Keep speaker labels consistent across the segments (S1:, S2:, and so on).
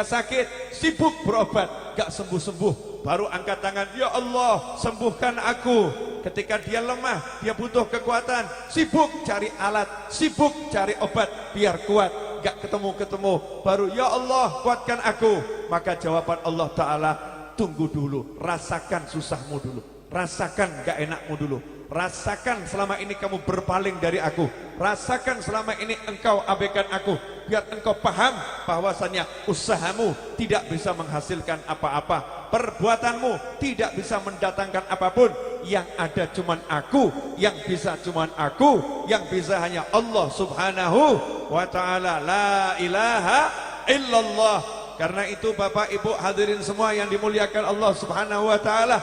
S1: Ketika sakit, sibuk berobat, gak sembuh-sembuh, baru angkat tangan, ya Allah sembuhkan aku. Ketika dia lemah, dia butuh kekuatan, sibuk cari alat, sibuk cari obat biar kuat, gak ketemu-ketemu, baru ya Allah kuatkan aku. Maka jawaban Allah Ta'ala, tunggu dulu, rasakan susahmu dulu, rasakan gak enakmu dulu, rasakan selama ini kamu berpaling dari aku, rasakan selama ini engkau abaikan aku, biar engkau paham bahwasannya usahamu tidak bisa menghasilkan apa-apa, perbuatanmu tidak bisa mendatangkan apapun, yang ada cuman aku, yang bisa cuman aku, yang bisa hanya Allah Subhanahu wa Ta'ala, la ilaha illallah. Karena itu Bapak Ibu hadirin semua yang dimuliakan Allah Subhanahu wa Ta'ala,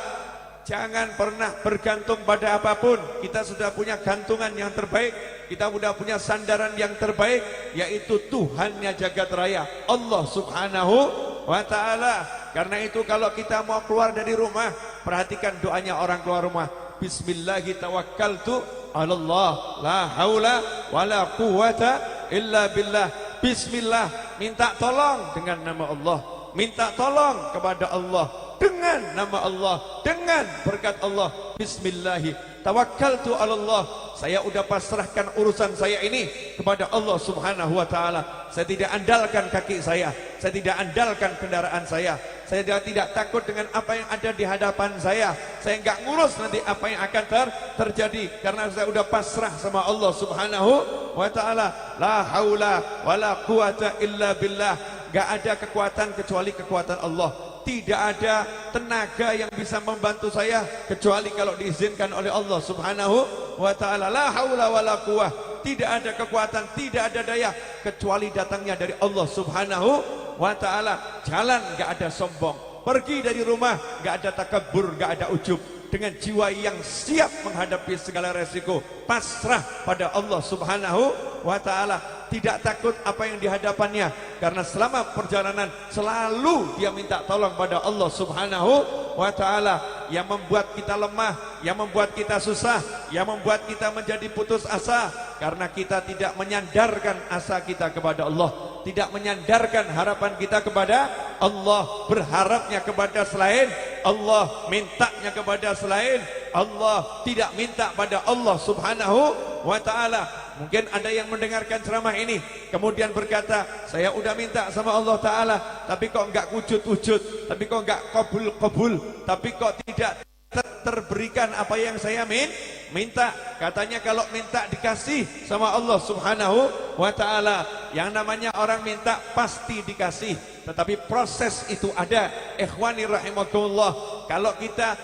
S1: jangan pernah bergantung pada apapun. Kita sudah punya gantungan yang terbaik, kita sudah punya sandaran yang terbaik, yaitu Tuhannya jagat raya, Allah Subhanahu wa Ta'ala. Karena itu kalau kita mau keluar dari rumah, perhatikan doanya orang keluar rumah, Bismillahi tawakkaltu ala Allah, la haula wa la quwata illa billah. Bismillah, minta tolong dengan nama Allah, minta tolong kepada Allah dengan nama Allah, dengan berkat Allah. Bismillahi tawakkaltu ala Allah, saya udah pasrahkan urusan saya ini kepada Allah Subhanahu wa Ta'ala. Saya tidak andalkan kaki saya tidak andalkan kendaraan saya tidak takut dengan apa yang ada di hadapan saya enggak ngurus nanti apa yang akan terjadi, karena saya udah pasrah sama Allah Subhanahu wa Ta'ala. La haula wala quwata illa billah, enggak ada kekuatan kecuali kekuatan Allah. Tidak ada tenaga yang bisa membantu saya kecuali kalau diizinkan oleh Allah Subhanahu wa Ta'ala. La haula wala quwah, tidak ada kekuatan, tidak ada daya kecuali datangnya dari Allah Subhanahu wa Ta'ala. Jalan gak ada sombong, pergi dari rumah gak ada takabur, gak ada ujub, dengan jiwa yang siap menghadapi segala resiko, pasrah pada Allah Subhanahu wa Ta'ala, tidak takut apa yang dihadapannya, karena selama perjalanan selalu dia minta tolong pada Allah Subhanahu wa Ta'ala. Yang membuat kita lemah, yang membuat kita susah, yang membuat kita menjadi putus asa, karena kita tidak menyandarkan asa kita kepada Allah, tidak menyandarkan harapan kita kepada Allah, berharapnya kepada selain Allah, mintanya kepada selain Allah, tidak minta pada Allah Subhanahu wa Ta'ala. Mungkin ada yang mendengarkan ceramah ini kemudian berkata, saya udah minta sama Allah Ta'ala tapi kok enggak wujud-wujud, tapi kok enggak kabul-kabul, tapi kok tidak terberikan apa yang saya minta. Katanya kalau minta dikasih sama Allah Subhanahu wa Ta'ala. Yang namanya orang minta pasti dikasih, tetapi proses itu ada. Ikhwani rahimakumullah, kalau kita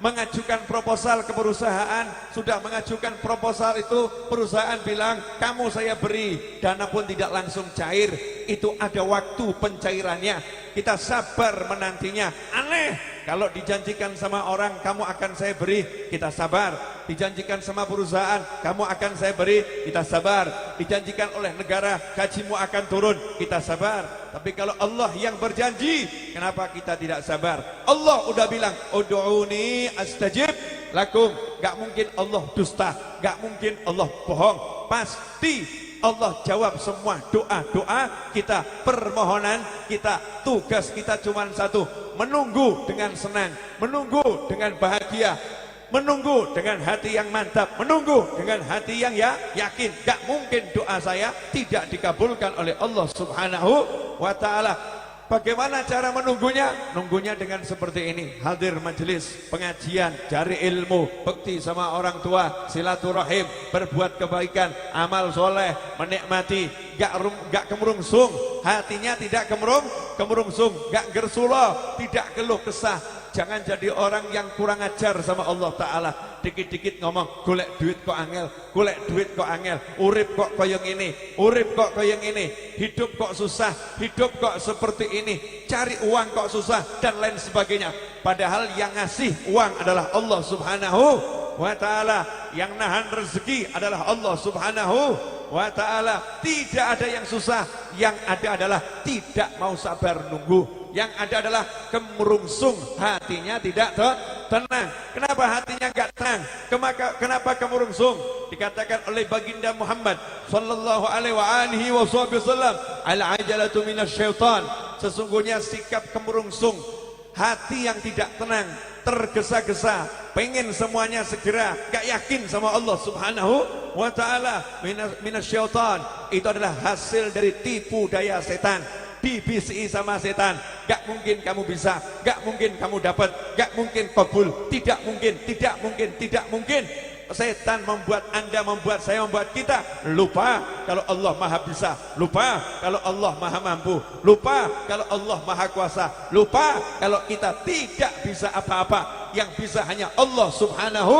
S1: mengajukan proposal ke perusahaan, sudah mengajukan proposal itu, perusahaan bilang kamu saya beri, dana pun tidak langsung cair, itu ada waktu pencairannya, kita sabar menantinya. Aneh kalau dijanjikan sama orang kamu akan saya beri, kita sabar. Dijanjikan sama perusahaan kamu akan saya beri, kita sabar. Dijanjikan oleh negara gajimu akan turun, kita sabar. Tapi kalau Allah yang berjanji, kenapa kita tidak sabar? Allah udah bilang, ud'uni astajib lakum. Gak mungkin Allah dusta, gak mungkin Allah bohong. Pasti Allah jawab semua doa-doa kita, permohonan kita. Tugas kita cuma satu, menunggu dengan senang, menunggu dengan bahagia, menunggu dengan hati yang mantap, menunggu dengan hati yang yakin. Gak mungkin doa saya tidak dikabulkan oleh Allah Subhanahu wa Ta'ala. Bagaimana cara menunggunya? Nunggunya dengan seperti ini, hadir majelis pengajian, cari ilmu, bekti sama orang tua, silaturahim, berbuat kebaikan, amal soleh, menikmati, gak kemurungsung, hatinya tidak kemurungsung, gak gersuloh, tidak keluh kesah. Jangan jadi orang yang kurang ajar sama Allah Ta'ala. Dikit-dikit ngomong, golek duit kok angel, golek duit kok angel, urip kok koyong ini, urip kok koyong ini, hidup kok susah, hidup kok seperti ini, cari uang kok susah, dan lain sebagainya. Padahal yang ngasih uang adalah Allah Subhanahu wa Ta'ala, yang nahan rezeki adalah Allah Subhanahu wa Ta'ala. Tidak ada yang susah, yang ada adalah tidak mau sabar nunggu. Yang ada adalah kemurungsung, hatinya tidak tenang. Kenapa hatinya enggak tenang? Kenapa kemurungsung? Dikatakan oleh baginda Muhammad sallallahu alaihi wasallam, al-ajalatu minasyaitan. sesungguhnya sikap kemurungsung, hati yang tidak tenang, tergesa-gesa, pengen semuanya segera, gak yakin sama Allah Subhanahu wa ta'ala, minasyaitan, itu adalah hasil dari tipu daya setan. Dibisi sama setan, gak mungkin kamu bisa, gak mungkin kamu dapat, gak mungkin kabul, tidak mungkin, tidak mungkin, tidak mungkin. Setan membuat Anda, membuat saya, membuat kita lupa kalau Allah maha bisa, lupa kalau Allah maha mampu, lupa kalau Allah maha kuasa, lupa kalau kita tidak bisa apa-apa, yang bisa hanya Allah Subhanahu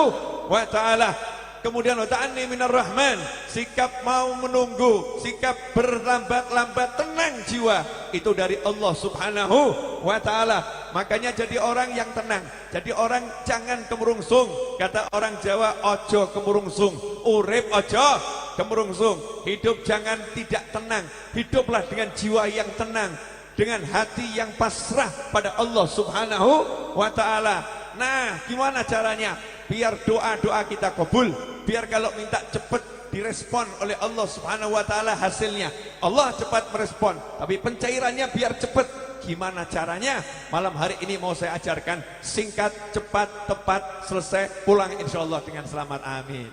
S1: wa ta'ala. Kemudian wata'anni minar rahman, sikap mau menunggu, sikap berlambat-lambat, tenang jiwa, itu dari Allah Subhanahu wa ta'ala. Makanya jadi orang yang tenang, jadi orang jangan kemurungsung. Kata orang Jawa, ojo kemurungsung, urip ojo kemurungsung. Hidup jangan tidak tenang, hiduplah dengan jiwa yang tenang, dengan hati yang pasrah pada Allah Subhanahu wa ta'ala. Nah, gimana caranya? Biar doa-doa kita kabul, biar kalau minta cepat direspon oleh Allah Subhanahu wa ta'ala hasilnya. Allah cepat merespon, tapi pencairannya biar cepat. Gimana caranya? Malam hari ini mau saya ajarkan, singkat, cepat, tepat, selesai, pulang insya Allah dengan selamat, amin.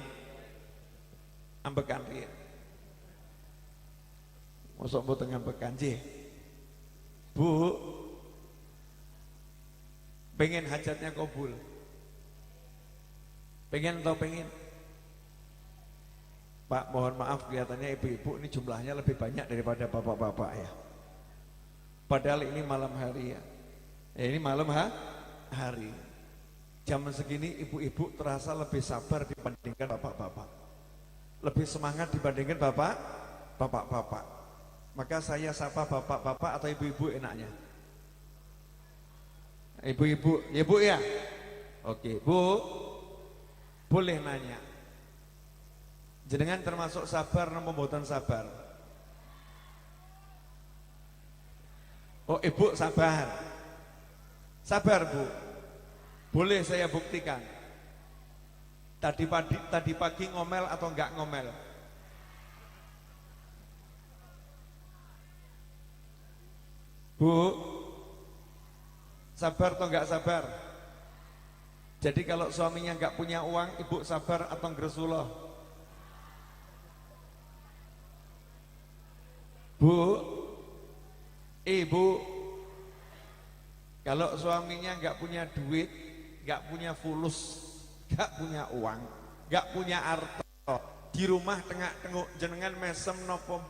S1: Ambekan rin masuk bu tengah ambekan jih. Bu pengen hajatnya kabul, pengen atau pengen? Pak, mohon maaf, kelihatannya ibu-ibu ini jumlahnya lebih banyak daripada bapak-bapak ya. Padahal ini malam hari ya. Ini malam hari. Jam segini ibu-ibu terasa lebih sabar dibandingkan bapak-bapak. Lebih semangat dibandingkan bapak-bapak. Maka saya sapa bapak-bapak atau ibu-ibu enaknya? Ibu-ibu, ya Bu ya? Oke, Bu. Boleh nanya. Jenengan termasuk sabar napa mboten sabar? Oh, Ibu sabar. Sabar, Bu. Boleh saya buktikan. Tadi pagi ngomel atau enggak ngomel? Bu, sabar atau enggak sabar? Jadi kalau suaminya enggak punya uang, Ibu sabar atau ngresuloh? Bu, Ibu, kalau suaminya enggak punya duit, enggak punya fulus, enggak punya uang, enggak punya harta, di rumah tengah-tengok jenengan mesem nopo?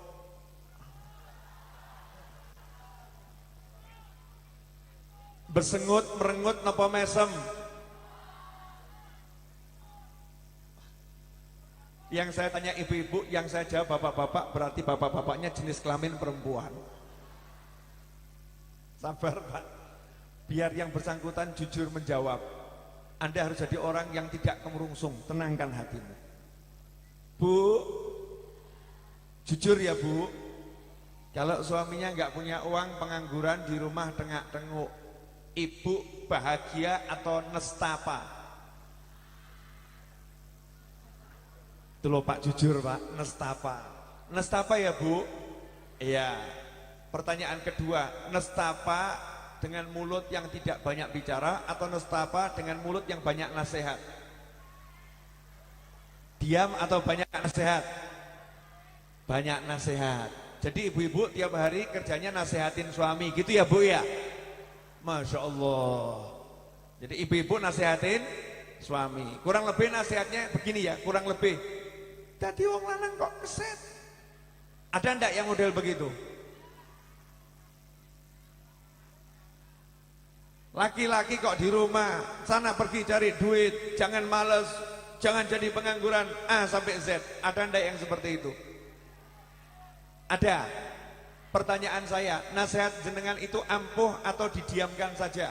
S1: Besengut, merengut nopo mesem? Yang saya tanya ibu-ibu, yang saya jawab bapak-bapak, berarti bapak-bapaknya jenis kelamin perempuan. Sabar Pak, biar yang bersangkutan jujur menjawab. Anda harus jadi orang yang tidak kemurungsung, tenangkan hatimu. Bu, jujur ya Bu, kalau suaminya nggak punya uang, pengangguran, di rumah tengak-tenguk, Ibu bahagia atau nestapa? Itu loh Pak, jujur Pak, nestapa. Nestapa ya Bu? Iya. Pertanyaan kedua, nestapa dengan mulut yang tidak banyak bicara atau nestapa dengan mulut yang banyak nasihat? Diam atau banyak nasihat? Banyak nasihat. Jadi ibu-ibu tiap hari kerjanya nasihatin suami, gitu ya Bu ya? Masya Allah. Jadi ibu-ibu nasihatin suami. Kurang lebih nasihatnya begini ya, kurang lebih. Tadi wong lanang kok keset. Ada ndak yang model begitu? Laki-laki kok di rumah, sana pergi cari duit, jangan males, jangan jadi pengangguran A sampai Z. Ada ndak yang seperti itu? Ada. Pertanyaan saya, nasihat jenengan itu ampuh atau didiamkan saja?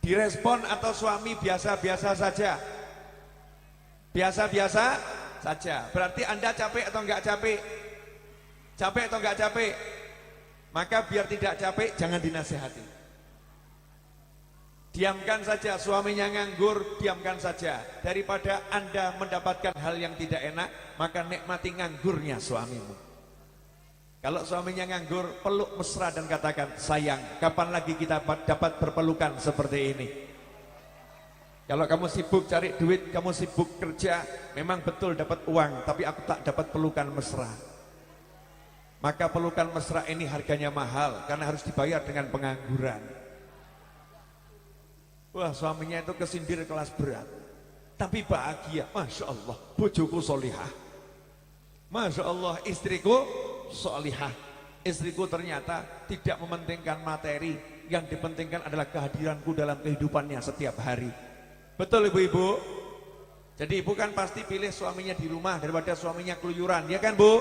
S1: Direspon atau suami biasa-biasa saja? Biasa-biasa saja. Berarti Anda capek atau enggak capek? Capek atau enggak capek? Maka biar tidak capek, jangan dinasihati. Diamkan saja, suaminya nganggur, diamkan saja. Daripada Anda mendapatkan hal yang tidak enak, maka nikmati nganggurnya suamimu. Kalau suaminya nganggur, peluk mesra dan katakan, sayang, kapan lagi kita dapat berpelukan seperti ini? Kalau kamu sibuk cari duit, kamu sibuk kerja, memang betul dapat uang, tapi aku tak dapat pelukan mesra. Maka pelukan mesra ini harganya mahal, karena harus dibayar dengan pengangguran. Wah, suaminya itu kesindir kelas berat, tapi bahagia. Masya Allah, bojoku solihah. Masya Allah, istriku solihah. Istriku ternyata tidak mementingkan materi, yang dipentingkan adalah kehadiranku dalam kehidupannya setiap hari. Betul ibu-ibu? Jadi ibu kan pasti pilih suaminya di rumah daripada suaminya keluyuran, ya kan bu?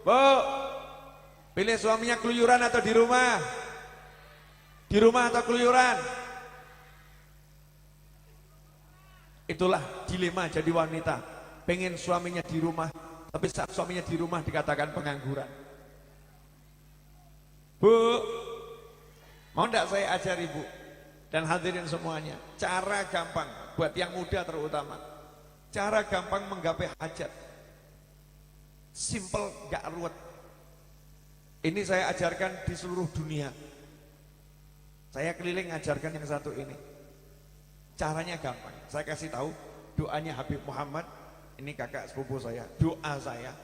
S1: Bu, pilih suaminya keluyuran atau di rumah? Di rumah atau keluyuran? Itulah dilema jadi wanita, pengen suaminya di rumah, tapi saat suaminya di rumah dikatakan pengangguran. Bu, mau enggak saya ajari bu dan hadirin semuanya, cara gampang buat yang muda terutama, cara gampang menggapai hajat, simple, gak ruwet. Ini saya ajarkan di seluruh dunia. Saya keliling ajarkan yang satu ini. Caranya gampang, saya kasih tahu doanya Habib Muhammad, ini kakak sepupu saya, doa saya,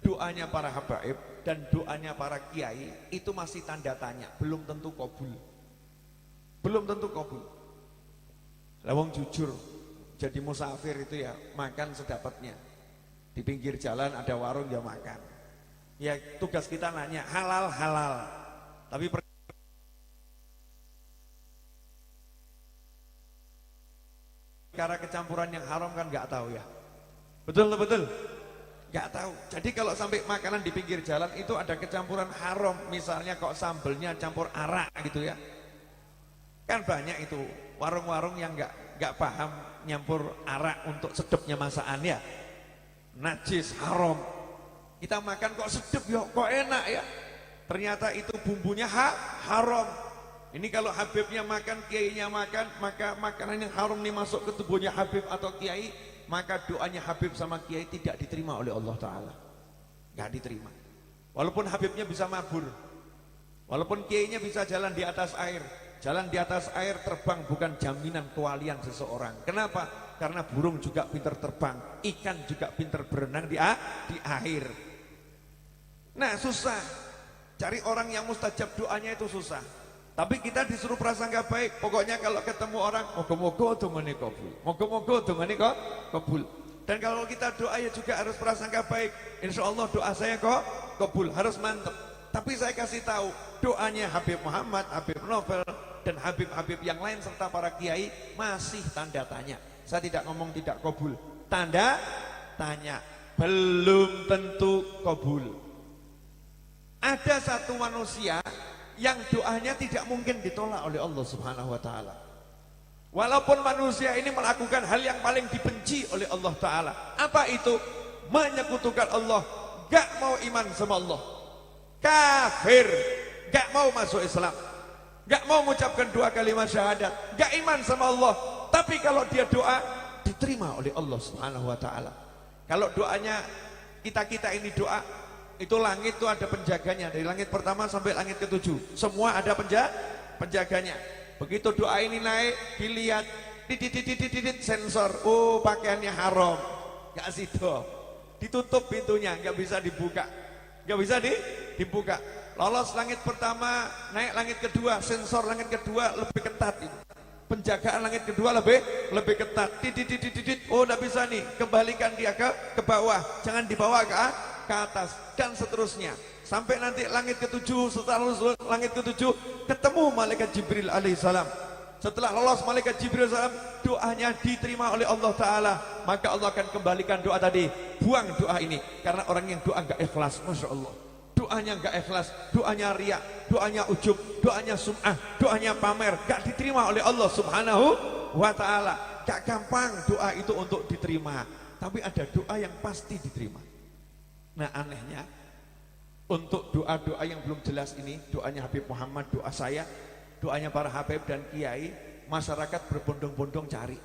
S1: doanya para habaib dan doanya para kiai itu masih tanda tanya, belum tentu kabul. Belum tentu kabul. Lawang jujur, jadi musafir itu ya makan sedapatnya. Di pinggir jalan ada warung ya makan. Ya tugas kita nanya halal halal. Tapi perkara kecampuran yang haram kan nggak tahu ya. Betul betul. Nggak tahu. Jadi kalau sampai makanan di pinggir jalan itu ada kecampuran haram, misalnya kok sambelnya campur arak gitu ya. Kan banyak itu warung-warung yang nggak paham nyampur arak untuk sedapnya masakan ya. Najis, haram. Kita makan kok sedap ya, kok enak ya. Ternyata itu bumbunya haram. Ini kalau Habibnya makan, kiainya makan, maka makanan yang haram ini masuk ke tubuhnya Habib atau kiai, maka doanya Habib sama kiai tidak diterima oleh Allah Ta'ala. Nggak diterima. Walaupun Habibnya bisa mabur, walaupun kiainya bisa jalan di atas air. Jalan di atas air terbang bukan jaminan kewalian seseorang. Kenapa? Karena burung juga pintar terbang, ikan juga pintar berenang di air. Nah susah, cari orang yang mustajab doanya itu susah. Tapi kita disuruh prasangka baik. Pokoknya kalau ketemu orang, moga-moga dongane kabul, moga-moga dongane kabul. Dan kalau kita doa ya juga harus prasangka baik. Insya Allah doa saya kok kabul, harus mantep. Tapi saya kasih tahu, doanya Habib Muhammad, Habib Novel, dan Habib-Habib yang lain serta para kiai masih tanda tanya. Saya tidak ngomong tidak kabul, tanda tanya, belum tentu kabul. Ada satu manusia yang doanya tidak mungkin ditolak oleh Allah Subhanahu wa Ta'ala. Walaupun manusia ini melakukan hal yang paling dibenci oleh Allah Ta'ala. Apa itu? Menyekutukan Allah, gak mau iman sama Allah, kafir, gak mau masuk Islam, gak mau mengucapkan 2 kalimat syahadat, gak iman sama Allah. Tapi kalau dia doa, diterima oleh Allah Subhanahu wa Ta'ala. Kalau doanya kita ini doa, itu langit itu ada penjaganya, dari langit pertama sampai langit ke-7 semua ada penjaganya. Begitu doa ini naik, dilihat titit sensor, oh pakaiannya haram, gak sido, ditutup pintunya, gak bisa dibuka, gak bisa dibuka. Lolos langit pertama, naik langit kedua, sensor langit kedua lebih ketat ini. Penjagaan langit kedua lebih ketat. Titit, oh gak bisa nih, kembalikan dia ke bawah, jangan dibawa ke atas, dan seterusnya sampai nanti langit ke-7. Setelah lulus langit ke-7 ketemu malaikat Jibril alaihissalam. Setelah lolos malaikat Jibril alaihissalam, doanya diterima oleh Allah Ta'ala. Maka Allah akan kembalikan doa tadi, buang doa ini, karena orang yang doa gak ikhlas. Masya Allah, doanya gak ikhlas, doanya riya, doanya ujub, doanya sum'ah, doanya pamer, gak diterima oleh Allah Subhanahu wa Ta'ala. Gak gampang doa itu untuk diterima, tapi ada doa yang pasti diterima. Nah anehnya, untuk doa-doa yang belum jelas ini, doanya Habib Muhammad, doa saya, doanya para habib dan kiai, masyarakat berbondong-bondong cari.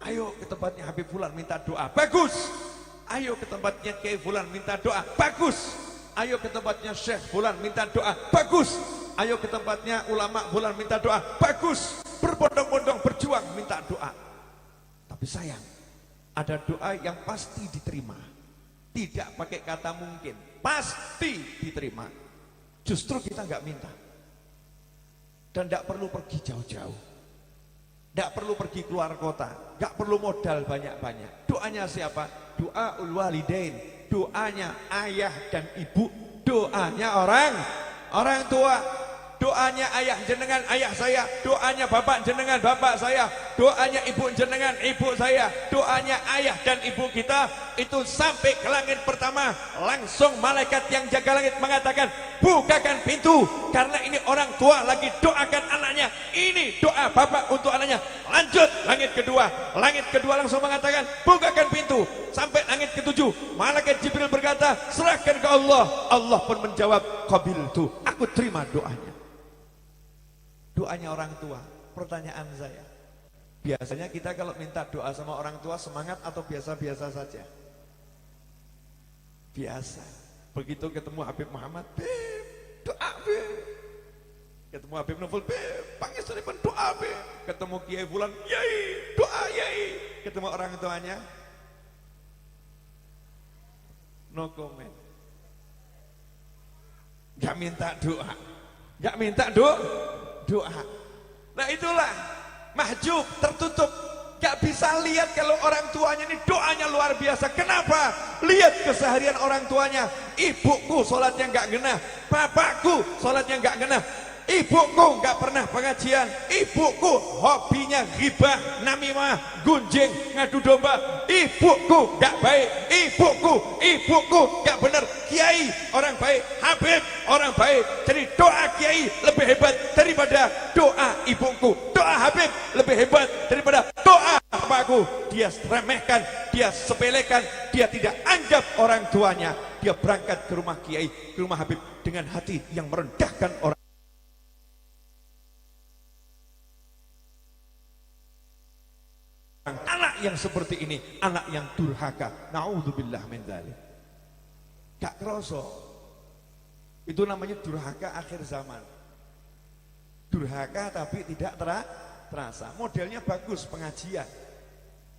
S1: Ayo ke tempatnya Habib Fulan minta doa, bagus. Ayo ke tempatnya Kiai Fulan minta doa, bagus. Ayo ke tempatnya Syekh Fulan minta doa, bagus. Ayo ke tempatnya ulama Fulan minta doa, bagus. Berbondong-bondong berjuang minta doa. Tapi sayang, ada doa yang pasti diterima. Tidak pakai kata mungkin, pasti diterima. Justru kita nggak minta. Dan nggak perlu pergi jauh-jauh. Nggak perlu pergi keluar kota, nggak perlu modal banyak-banyak. Doanya siapa? Doa walidain, doanya ayah dan ibu, doanya orang tua, doanya ayah jenengan ayah saya, doanya bapak jenengan bapak saya, doanya ibu jenengan ibu saya, doanya ayah dan ibu kita itu sampai ke langit pertama, langsung malaikat yang jaga langit mengatakan, bukakan pintu, karena ini orang tua lagi doakan anaknya. Ini doa bapak untuk anaknya. Lanjut langit kedua langsung mengatakan, bukakan pintu. Sampai langit ketujuh, malaikat Jibril berkata, serahkan ke Allah. Allah pun menjawab, qabiltu, aku terima doanya. Doanya orang tua. Pertanyaan saya, biasanya kita kalau minta doa sama orang tua semangat atau biasa-biasa saja? Biasa. Begitu ketemu Habib Muhammad, Beb, doa Beb. Ketemu Habib Nuful, Beb, panggil doa Beb. Ketemu Kiai Fulan, Yai, doa Yai. Ketemu orang tuanya, no comment. Gak minta doa. Gak minta doa. Nah itulah mahjub, tertutup. Gak bisa lihat kalau orang tuanya ini doanya luar biasa. Kenapa? Lihat keseharian orang tuanya. Ibuku sholatnya gak genah, bapakku sholatnya gak genah, ibuku gak pernah pengajian, ibuku hobinya ghibah, namimah, gunjing, ngadu domba, ibuku gak baik, ibuku gak benar. Kiai orang baik, Habib orang baik. Jadi doa kiai lebih hebat daripada doa ibuku, doa Habib lebih hebat daripada doa bapakku. Dia remehkan, dia sepelekan, dia tidak anggap orang tuanya. Dia berangkat ke rumah kiai, ke rumah Habib dengan hati yang merendahkan orang. Anak yang seperti ini, anak yang durhaka. Na'udzubillah min dzalik. Gak kroso. Itu namanya durhaka akhir zaman. Durhaka tapi tidak terasa. Modelnya bagus pengajian.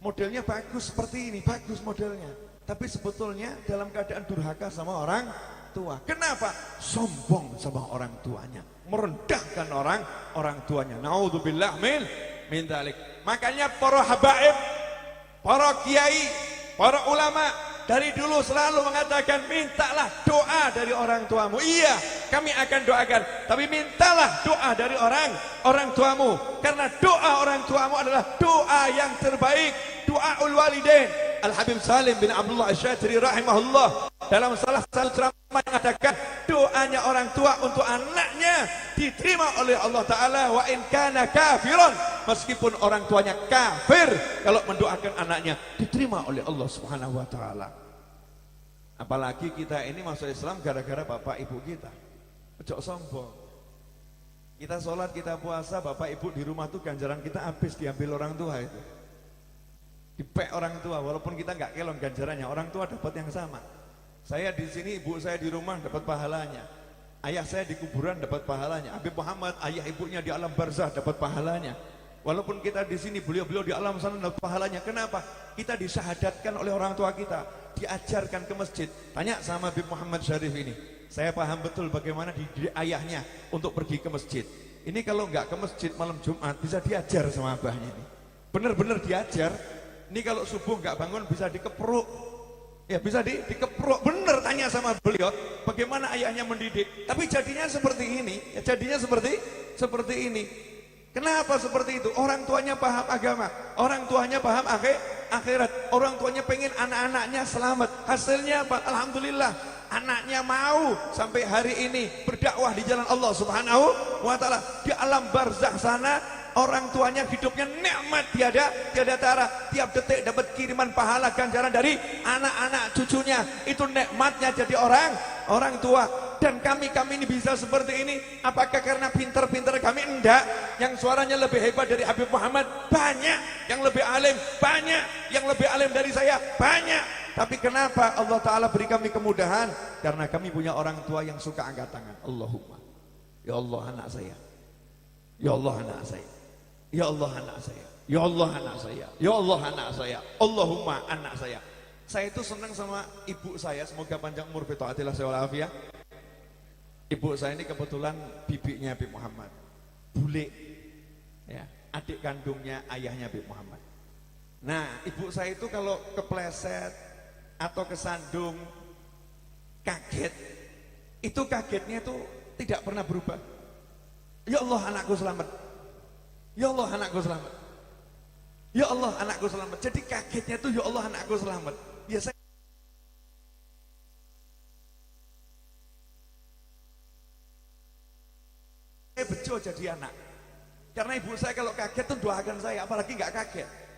S1: Modelnya bagus seperti ini, bagus modelnya. Tapi sebetulnya dalam keadaan durhaka sama orang tua. Kenapa? Sombong sama orang tuanya, merendahkan orang tuanya. Na'udzubillah min dzalik. Makanya para habaib, para kiai, para ulama dari dulu selalu mengatakan, mintalah doa dari orang tuamu. Iya, kami akan doakan, tapi mintalah doa dari orang tuamu, karena doa orang tuamu adalah doa yang terbaik. Doaul walidain. Al-Habib Salim bin Abdullah Asy-Syadzili rahimahullah dalam salah satu ceramah mengatakan, doanya orang tua untuk anaknya diterima oleh Allah Ta'ala. Wa in kana kafiron, meskipun orang tuanya kafir, kalau mendoakan anaknya diterima oleh Allah Subhanahu Wa Ta'ala. Apalagi kita ini masuk Islam gara-gara bapak ibu kita. Ojo sombong. Kita sholat, kita puasa, bapak ibu di rumah tuh ganjaran kita habis diambil orang tua itu. Dipek orang tua, walaupun kita nggak kelon ganjarannya, orang tua dapat yang sama. Saya di sini, ibu saya di rumah dapat pahalanya. Ayah saya di kuburan dapat pahalanya. Habib Muhammad, ayah ibunya di alam barzah dapat pahalanya. Walaupun kita di sini, beliau-beliau di alam sana dapat pahalanya. Kenapa? Kita disyahadatkan oleh orang tua kita, diajarkan ke masjid. Tanya sama Habib Muhammad Syarif ini. Saya paham betul bagaimana dididik ayahnya untuk pergi ke masjid. Ini kalau nggak ke masjid malam Jumat bisa diajar sama abahnya ini. Bener-bener diajar. Ini kalau subuh nggak bangun bisa dikepruk, ya bisa dikepruk. Bener, tanya sama beliau bagaimana ayahnya mendidik. Tapi jadinya seperti ini, ya jadinya seperti ini. Kenapa seperti itu? Orang tuanya paham agama, orang tuanya paham akhirat, orang tuanya pengen anak-anaknya selamat. Hasilnya apa? Alhamdulillah, anaknya mau sampai hari ini berdakwah di jalan Allah Subhanahu Wa Ta'ala. Di alam barzakh sana Orang tuanya hidupnya nikmat tiada tara. Tiap detik dapat kiriman pahala ganjaran dari anak-anak cucunya. Itu nikmatnya jadi orang tua. Dan kami ini bisa seperti ini. Apakah karena pinter-pinter kami? Enggak. Yang suaranya lebih hebat dari Habib Muhammad banyak. Yang lebih alim banyak. Yang lebih alim dari saya banyak. Tapi kenapa Allah Ta'ala beri kami kemudahan? Karena kami punya orang tua yang suka angkat tangan. Allahumma, ya Allah anak saya, ya Allah anak saya, ya Allah anak saya, ya Allah anak saya, ya Allah anak saya, Allahumma anak saya. Saya itu senang sama ibu saya, semoga panjang umur bita'atillah ya. Ibu saya ini kebetulan bibinya Habib Muhammad, bule, ya, adik kandungnya ayahnya Habib Muhammad. Nah, ibu saya itu kalau kepleset atau kesandung kaget, itu kagetnya itu tidak pernah berubah. Ya Allah anakku selamat, ya Allah anakku selamat, ya Allah anakku selamat. Jadi kagetnya itu ya Allah anakku selamat. Biasanya saya bejo jadi anak, karena ibu saya kalau kaget tuh doakan saya, apalagi nggak kaget.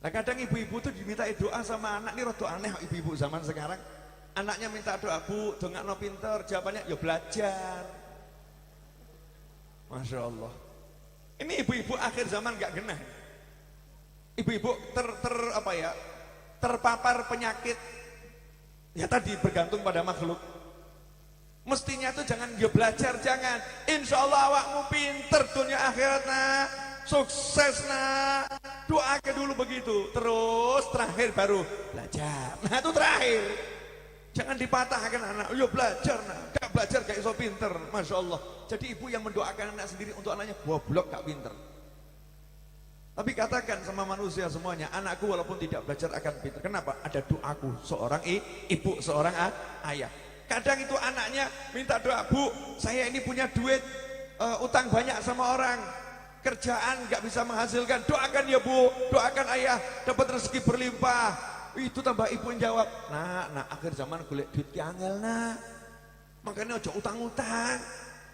S1: Nah kadang ibu-ibu tuh diminta doa sama anak, ini rada aneh ibu-ibu zaman sekarang. Anaknya minta doa, Bu, dongakno pinter, jawabannya ya belajar. Masya Allah. Ini ibu-ibu akhir zaman gak genah. Ibu-ibu terpapar penyakit. Ya tadi bergantung pada makhluk. Mestinya tuh jangan ya belajar, jangan. Insya Allah awakmu pinter dunia akhirat nak. Sukses nak, doakan dulu begitu, terus terakhir baru belajar. Nah itu terakhir, jangan dipatahkan anak. Yo belajar nak, gak belajar gak iso pinter, masya Allah. Jadi ibu yang mendoakan anak sendiri untuk anaknya goblok gak pinter. Tapi katakan sama manusia semuanya, anakku walaupun tidak belajar akan pinter. Kenapa? Ada doaku, seorang ibu, seorang ayah. Kadang itu anaknya minta doa, Bu, saya ini punya duit, utang banyak sama orang. Kerjaan gak bisa menghasilkan, doakan ya Bu, doakan ayah dapat rezeki berlimpah. Itu tambah ibu yang jawab, nah akhir zaman golek duit ki angel nak, makanya ojo utang-utang.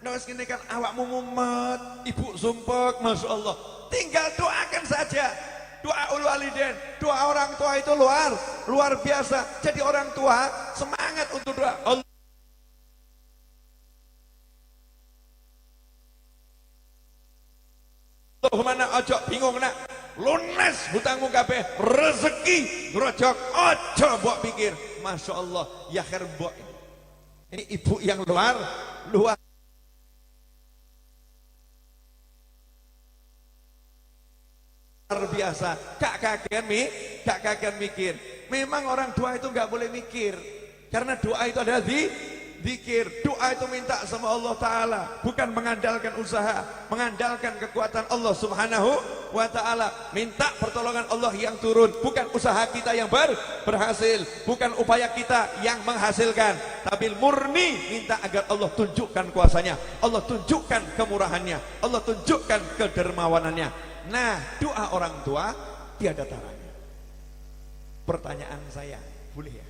S1: Nah wis kene kan awakmu mumet, ibu sumpek, masya Allah. Tinggal doakan saja. Doa ul walidain, doa orang tua itu luar biasa. Jadi orang tua semangat untuk doa. Mana ojo bingung nak, lunas hutangmu kabeh, rezeki ngrojok, ojo mbok pikir. Masya Allah, ya khair mbok. Ini ibu yang luar biasa. Gak kaget mikir. Memang orang tua itu gak boleh mikir, karena doa itu adalah zikir. Doa itu minta sama Allah Ta'ala, bukan mengandalkan usaha, mengandalkan kekuatan Allah Subhanahu wa Ta'ala. Minta pertolongan Allah yang turun, bukan usaha kita yang berhasil, bukan upaya kita yang menghasilkan, tapi murni minta agar Allah tunjukkan kuasanya, Allah tunjukkan kemurahannya, Allah tunjukkan kedermawanannya. Nah, doa orang tua tiada taranya. Pertanyaan saya, boleh ya?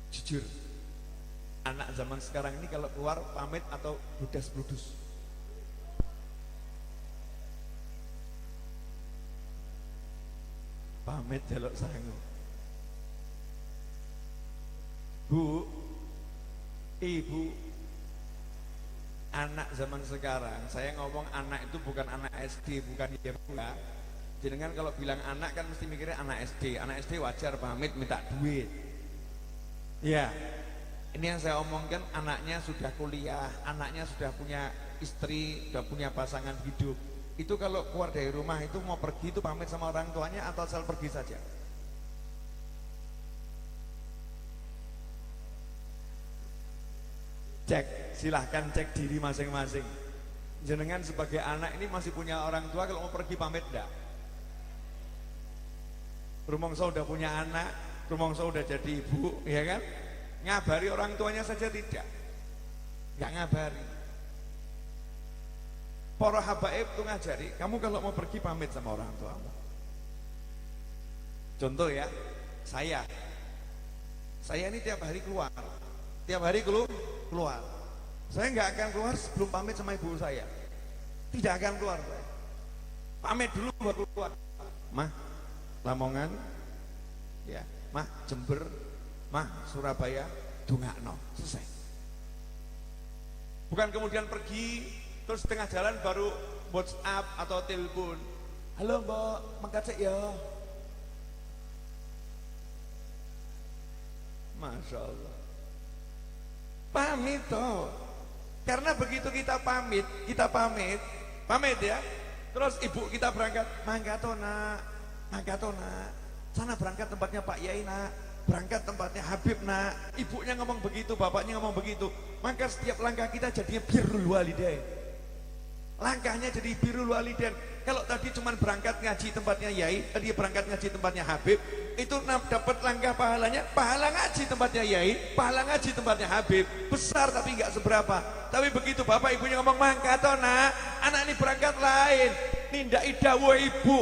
S1: Jujur, anak zaman sekarang ini kalau keluar pamit atau bludas-bludus? Pamit jaluk sangu. Bu, ibu, anak zaman sekarang, saya ngomong anak itu bukan anak SD, bukan ya pula. Jenengan kalau bilang anak kan mesti mikirnya anak SD. Anak SD wajar pamit minta duit. Ya. Ini yang saya omongkan, anaknya sudah kuliah, anaknya sudah punya istri, sudah punya pasangan hidup. Itu kalau keluar dari rumah itu mau pergi itu pamit sama orang tuanya atau asal pergi saja? Cek, silahkan cek diri masing-masing. Jenengan sebagai anak ini masih punya orang tua, kalau mau pergi pamit enggak? Rumongso udah punya anak, rumongso udah jadi ibu, ya kan? Ngabari orang tuanya saja tidak, nggak ngabari. Para habaib tuh ngajari, kamu kalau mau pergi pamit sama orang tuamu. Contoh ya, saya ini tiap hari keluar, Saya nggak akan keluar sebelum pamit sama ibu saya. Tidak akan keluar. Pamit dulu baru keluar. Mah, Lamongan, ya, mah Jember, mah Surabaya, dungakno, selesai. Bukan kemudian pergi terus tengah jalan baru WhatsApp atau telepon. Halo mbak, mangkat sik ya. Masya Allah. Pamit toh. Karena begitu kita pamit ya. Terus ibu kita berangkat, mangkat toh nak. Sana berangkat tempatnya Pak Yai nak. Berangkat tempatnya Habib nak. Ibunya ngomong begitu, bapaknya ngomong begitu. Maka setiap langkah kita jadinya birrul walidain. Langkahnya jadi birrul walidain. Kalau tadi cuma berangkat ngaji tempatnya Yai, tadi berangkat ngaji tempatnya Habib, itu dapat langkah pahalanya, pahala ngaji tempatnya Yai, pahala ngaji tempatnya Habib, besar tapi enggak seberapa. Tapi begitu bapak ibunya ngomong mangkat toh nak, anak ini berangkat lain, nindaki dawuh ibu.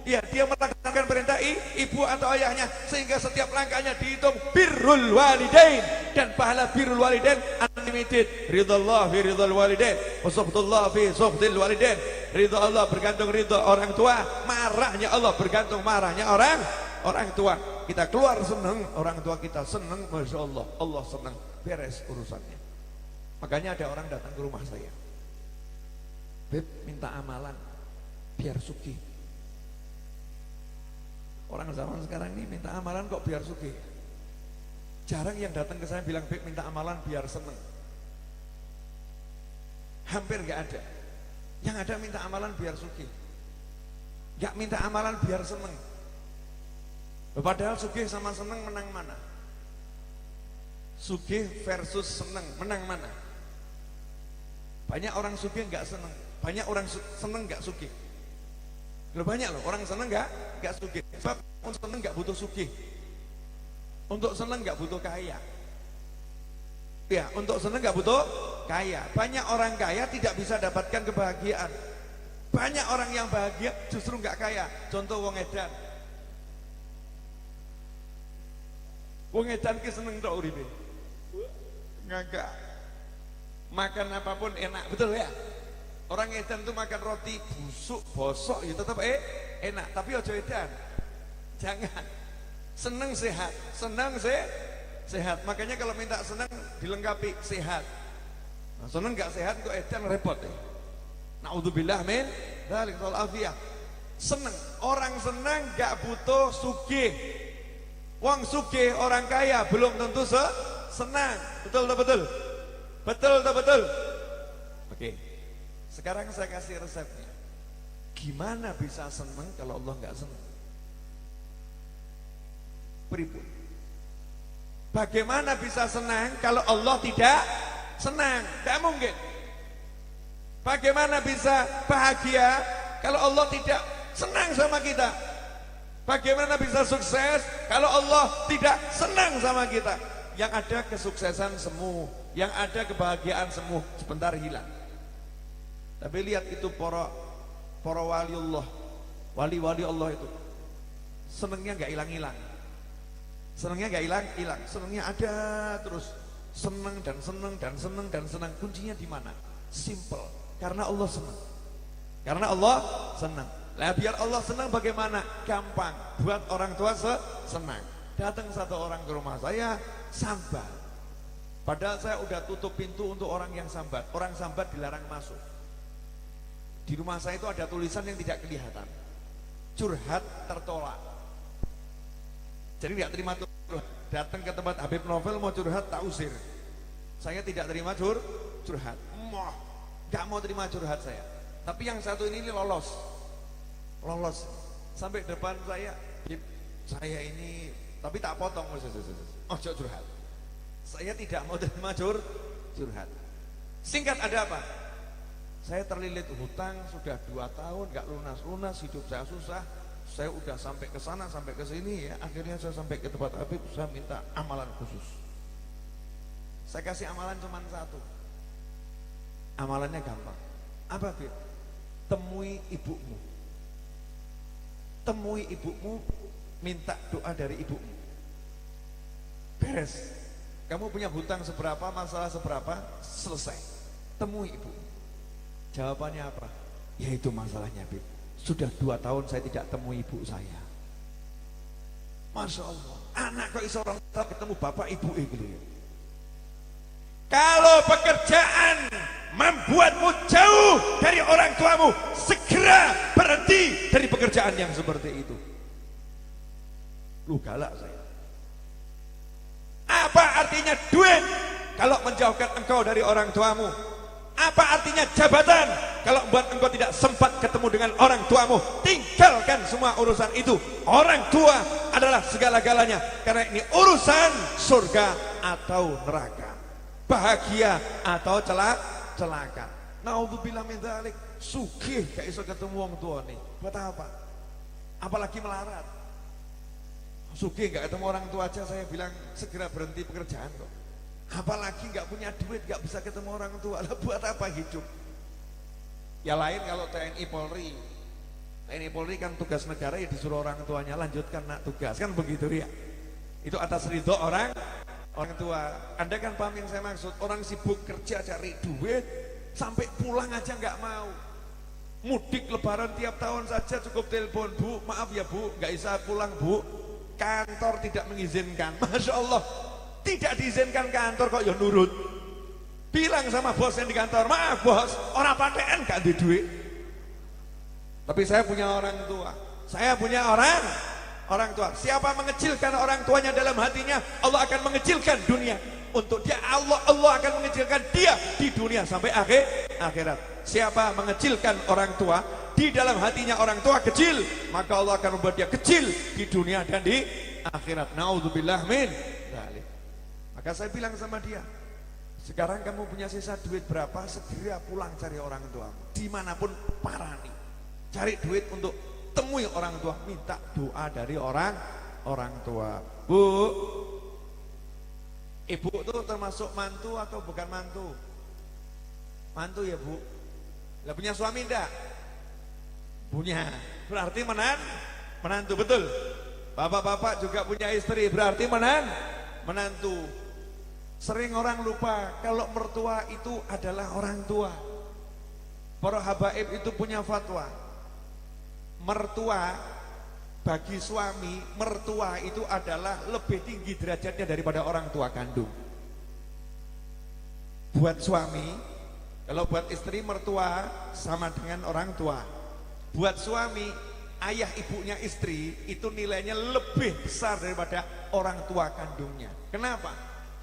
S1: Ya, dia melaksanakan perintah ibu atau ayahnya, sehingga setiap langkahnya dihitung birrul walidain, dan pahala birrul walidain unlimited. Ridallah fi ridal walidain, wa suhtullah fi suhtil walidain. Ridha Allah bergantung ridha orang tua, marahnya Allah bergantung marahnya orang tua. Kita keluar senang, orang tua kita senang, masya Allah, Allah senang, beres urusannya. Makanya ada orang datang ke rumah saya, Beb, minta amalan biar sugih. Orang zaman sekarang ini minta amalan kok biar sugih. Jarang yang datang ke saya bilang, Beb, minta amalan biar senang. Hampir gak ada. Yang ada minta amalan biar sugih, gak minta amalan biar seneng. Padahal sugih sama seneng menang mana? Sugih versus seneng, menang mana? Banyak orang sugih gak seneng, banyak orang seneng gak sugih. Banyak loh orang seneng gak sugih. Sebab untuk seneng gak butuh sugih, untuk seneng gak butuh kaya. Ya, untuk seneng gak butuh kaya. Banyak orang kaya tidak bisa dapatkan kebahagiaan. Banyak orang yang bahagia justru gak kaya. Contoh wong edan. Wong edan ki seneng tok uripe. Enggak. Makan apapun enak, betul ya? Orang edan tuh makan roti busuk, bosok ya tetap enak, tapi ojo edan. Jangan. Seneng sehat, sehat. Makanya kalau minta senang dilengkapi sehat. Nah, senang gak sehat kok edan repot ya. Naudzubillah min dzalik wal afiyah. Senang, orang senang gak butuh sugih. Wong sugih orang kaya belum tentu senang. Betul tak betul? Betul tak betul? Oke. Sekarang saya kasih resepnya. Gimana bisa senang kalau Allah gak senang? Pripun? Bagaimana bisa senang kalau Allah tidak senang? Tidak mungkin. Bagaimana bisa bahagia kalau Allah tidak senang sama kita? Bagaimana bisa sukses kalau Allah tidak senang sama kita? Yang ada kesuksesan semu, yang ada kebahagiaan semu, sebentar hilang. Tapi lihat itu para waliullah, wali-wali Allah itu senangnya nggak hilang-hilang. Senangnya gak hilang, senangnya ada terus, senang dan senang dan senang dan senang. Kuncinya di mana? Simple, karena Allah senang. Karena Allah senang. Lah biar Allah senang bagaimana? Gampang, buat orang tua senang. Datang satu orang ke rumah saya, sambat. Padahal saya udah tutup pintu untuk orang yang sambat. Orang sambat dilarang masuk. Di rumah saya itu ada tulisan yang tidak kelihatan, curhat tertolak. Jadi tidak terima curhat. Datang ke tempat Habib Novel mau curhat, tak usir. Saya tidak terima curhat. Gak mau terima curhat saya. Tapi yang satu ini lolos. Sampai depan saya, saya ini, tapi tak potong. Ojo curhat. Saya tidak mau terima curhat. Singkat, ada apa? Saya terlilit hutang sudah 2 tahun, gak lunas-lunas, hidup saya susah. Saya udah sampai ke sana, sampai ke sini ya. Akhirnya saya sampai ke tempat Habib, saya minta amalan khusus. Saya kasih amalan cuma 1. Amalannya gampang. Apa, Habib? Temui ibumu. Temui ibumu, minta doa dari ibumu. Beres. Kamu punya hutang seberapa, masalah seberapa, selesai. Temui ibumu. Jawabannya apa? Ya itu masalahnya, Bib. Sudah 2 tahun saya tidak temui ibu saya. Masya Allah, anak kok iso orang tua ketemu bapak ibu gitu ya. Kalau pekerjaan membuatmu jauh dari orang tuamu, segera berhenti dari pekerjaan yang seperti itu. Lu galak saya. Apa artinya duit kalau menjauhkan engkau dari orang tuamu? Apa artinya jabatan kalau membuat engkau tidak sempat ketemu dengan orang tuamu? Tinggalkan semua urusan itu. Orang tua adalah segala-galanya, karena ini urusan surga atau neraka, bahagia atau celaka. Naudzubillah min dzalik. Sugih gak iso ketemu wong tuane. Buat apa? Apalagi melarat. Sugih gak ketemu orang tua aja saya bilang segera berhenti pekerjaan kok. Apalagi gak punya duit, gak bisa ketemu orang tua. Lah buat apa hidup? Ya lain kalau TNI Polri. TNI Polri kan tugas negara, ya disuruh orang tuanya lanjutkan nak tugas, kan begitu ya. Itu atas ridho orang tua. Anda kan paham yang saya maksud. Orang sibuk kerja cari duit, sampai pulang aja nggak mau. Mudik lebaran tiap tahun saja cukup telepon, Bu, maaf ya Bu, nggak bisa pulang Bu, kantor tidak mengizinkan. Masya Allah, tidak diizinkan kantor kok ya nurut. Bilang sama bos yang di kantor, maaf bos, orang paten gak ada duit. Tapi saya punya orang tua, saya punya orang tua. Siapa mengecilkan orang tuanya dalam hatinya, Allah akan mengecilkan dunia untuk dia. Allah akan mengecilkan dia di dunia sampai akhirat. Siapa mengecilkan orang tua, di dalam hatinya orang tua kecil, maka Allah akan membuat dia kecil di dunia dan di akhirat. Naudzubillah min dzalik. Maka saya bilang sama dia, sekarang kamu punya sisa duit berapa, segera pulang cari orang tua, dimanapun parani, cari duit untuk temui orang tua, minta doa dari orang tua. Bu, ibu itu termasuk mantu atau bukan mantu? Mantu ya Bu. Lah punya suami enggak? Punya. Berarti menantu, betul. Bapak-bapak juga punya istri, berarti menantu. Sering orang lupa kalau mertua itu adalah orang tua. Para habaib itu punya fatwa. Mertua bagi suami, mertua itu adalah lebih tinggi derajatnya daripada orang tua kandung. Buat suami, kalau buat istri mertua sama dengan orang tua. Buat suami, ayah ibunya istri itu nilainya lebih besar daripada orang tua kandungnya. Kenapa?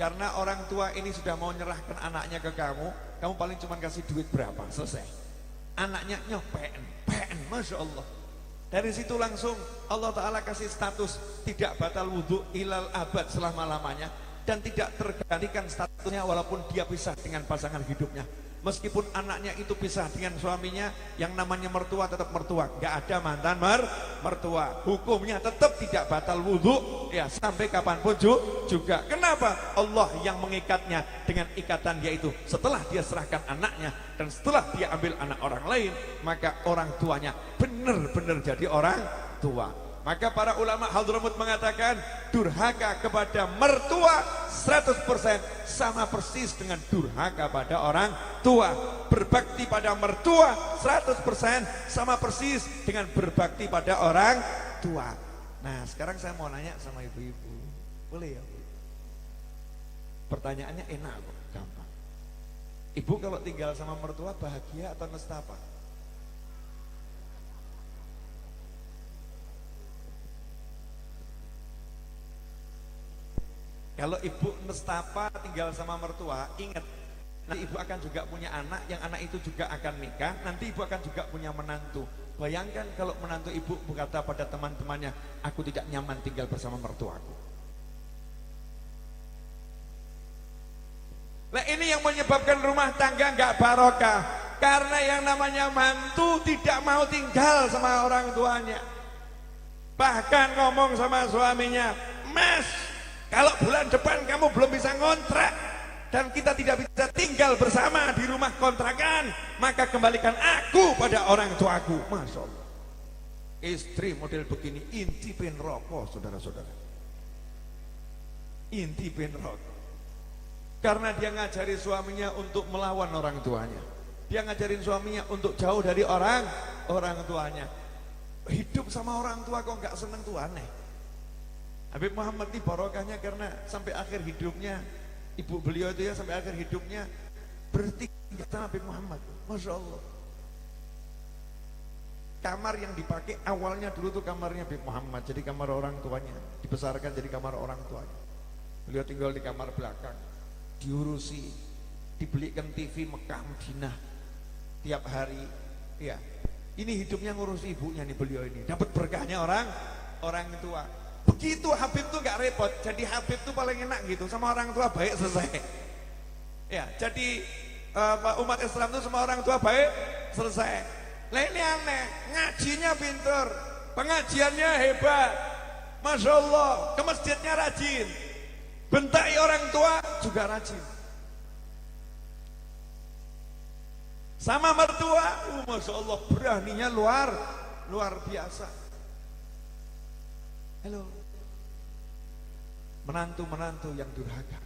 S1: Karena orang tua ini sudah mau nyerahkan anaknya ke kamu paling cuma kasih duit berapa, selesai. Anaknya nyopen, Masya Allah. Dari situ langsung Allah Ta'ala kasih status tidak batal wudhu ilal abad selama-lamanya, dan tidak tergantikan statusnya walaupun dia pisah dengan pasangan hidupnya. Meskipun anaknya itu pisah dengan suaminya, yang namanya mertua tetap mertua, nggak ada mantan mertua. Hukumnya tetap tidak batal wudhu ya sampai kapanpun juga. Kenapa? Allah yang mengikatnya dengan ikatan yaitu setelah dia serahkan anaknya dan setelah dia ambil anak orang lain, maka orang tuanya benar-benar jadi orang tua. Maka para ulama Hadramut mengatakan durhaka kepada mertua 100% sama persis dengan durhaka pada orang tua. Berbakti pada mertua 100% sama persis dengan berbakti pada orang tua. Nah sekarang saya mau nanya sama ibu-ibu, boleh ya Bu? Pertanyaannya enak kok, gampang. Ibu kalau tinggal sama mertua bahagia atau nestapa? Kalau ibu nestapa tinggal sama mertua, ingat nanti ibu akan juga punya anak, yang anak itu juga akan nikah, nanti ibu akan juga punya menantu. Bayangkan kalau menantu ibu berkata pada teman-temannya, aku tidak nyaman tinggal bersama mertuaku. Nah ini yang menyebabkan rumah tangga nggak barokah, karena yang namanya mantu tidak mau tinggal sama orang tuanya. Bahkan ngomong sama suaminya, Mas, kalau bulan depan kamu belum bisa ngontrak dan kita tidak bisa tinggal bersama di rumah kontrakan, maka kembalikan aku pada orang tuaku. Masya Allah. Istri model begini inti pen rokok, saudara-saudara. Inti pen rokok. Karena dia ngajari suaminya untuk melawan orang tuanya. Dia ngajarin suaminya untuk jauh dari orang tuanya. Hidup sama orang tua kok nggak seneng tuh aneh. Habib Muhammad ini barokahnya karena sampai akhir hidupnya, ibu beliau itu ya sampai akhir hidupnya bertiga sama Habib Muhammad. Masya Allah. Kamar yang dipakai awalnya dulu tuh kamarnya Habib Muhammad, jadi kamar orang tuanya, dibesarkan jadi kamar orang tuanya. Beliau tinggal di kamar belakang, diurusi, dibelikan TV Mekah Madinah tiap hari. Ya, ini hidupnya ngurusi ibunya nih beliau ini, dapat berkahnya orang tua. Begitu Habib tuh nggak repot, jadi Habib tuh paling enak gitu, sama orang tua baik selesai. Ya, jadi umat Islam tuh sama orang tua baik selesai. Lah ini aneh, ngajinya pinter, pengajiannya hebat, Masya Allah, ke masjidnya rajin, bentai orang tua juga rajin. Sama mertua, Masya Allah, beraninya luar biasa. Halo, menantu-menantu yang durhaka,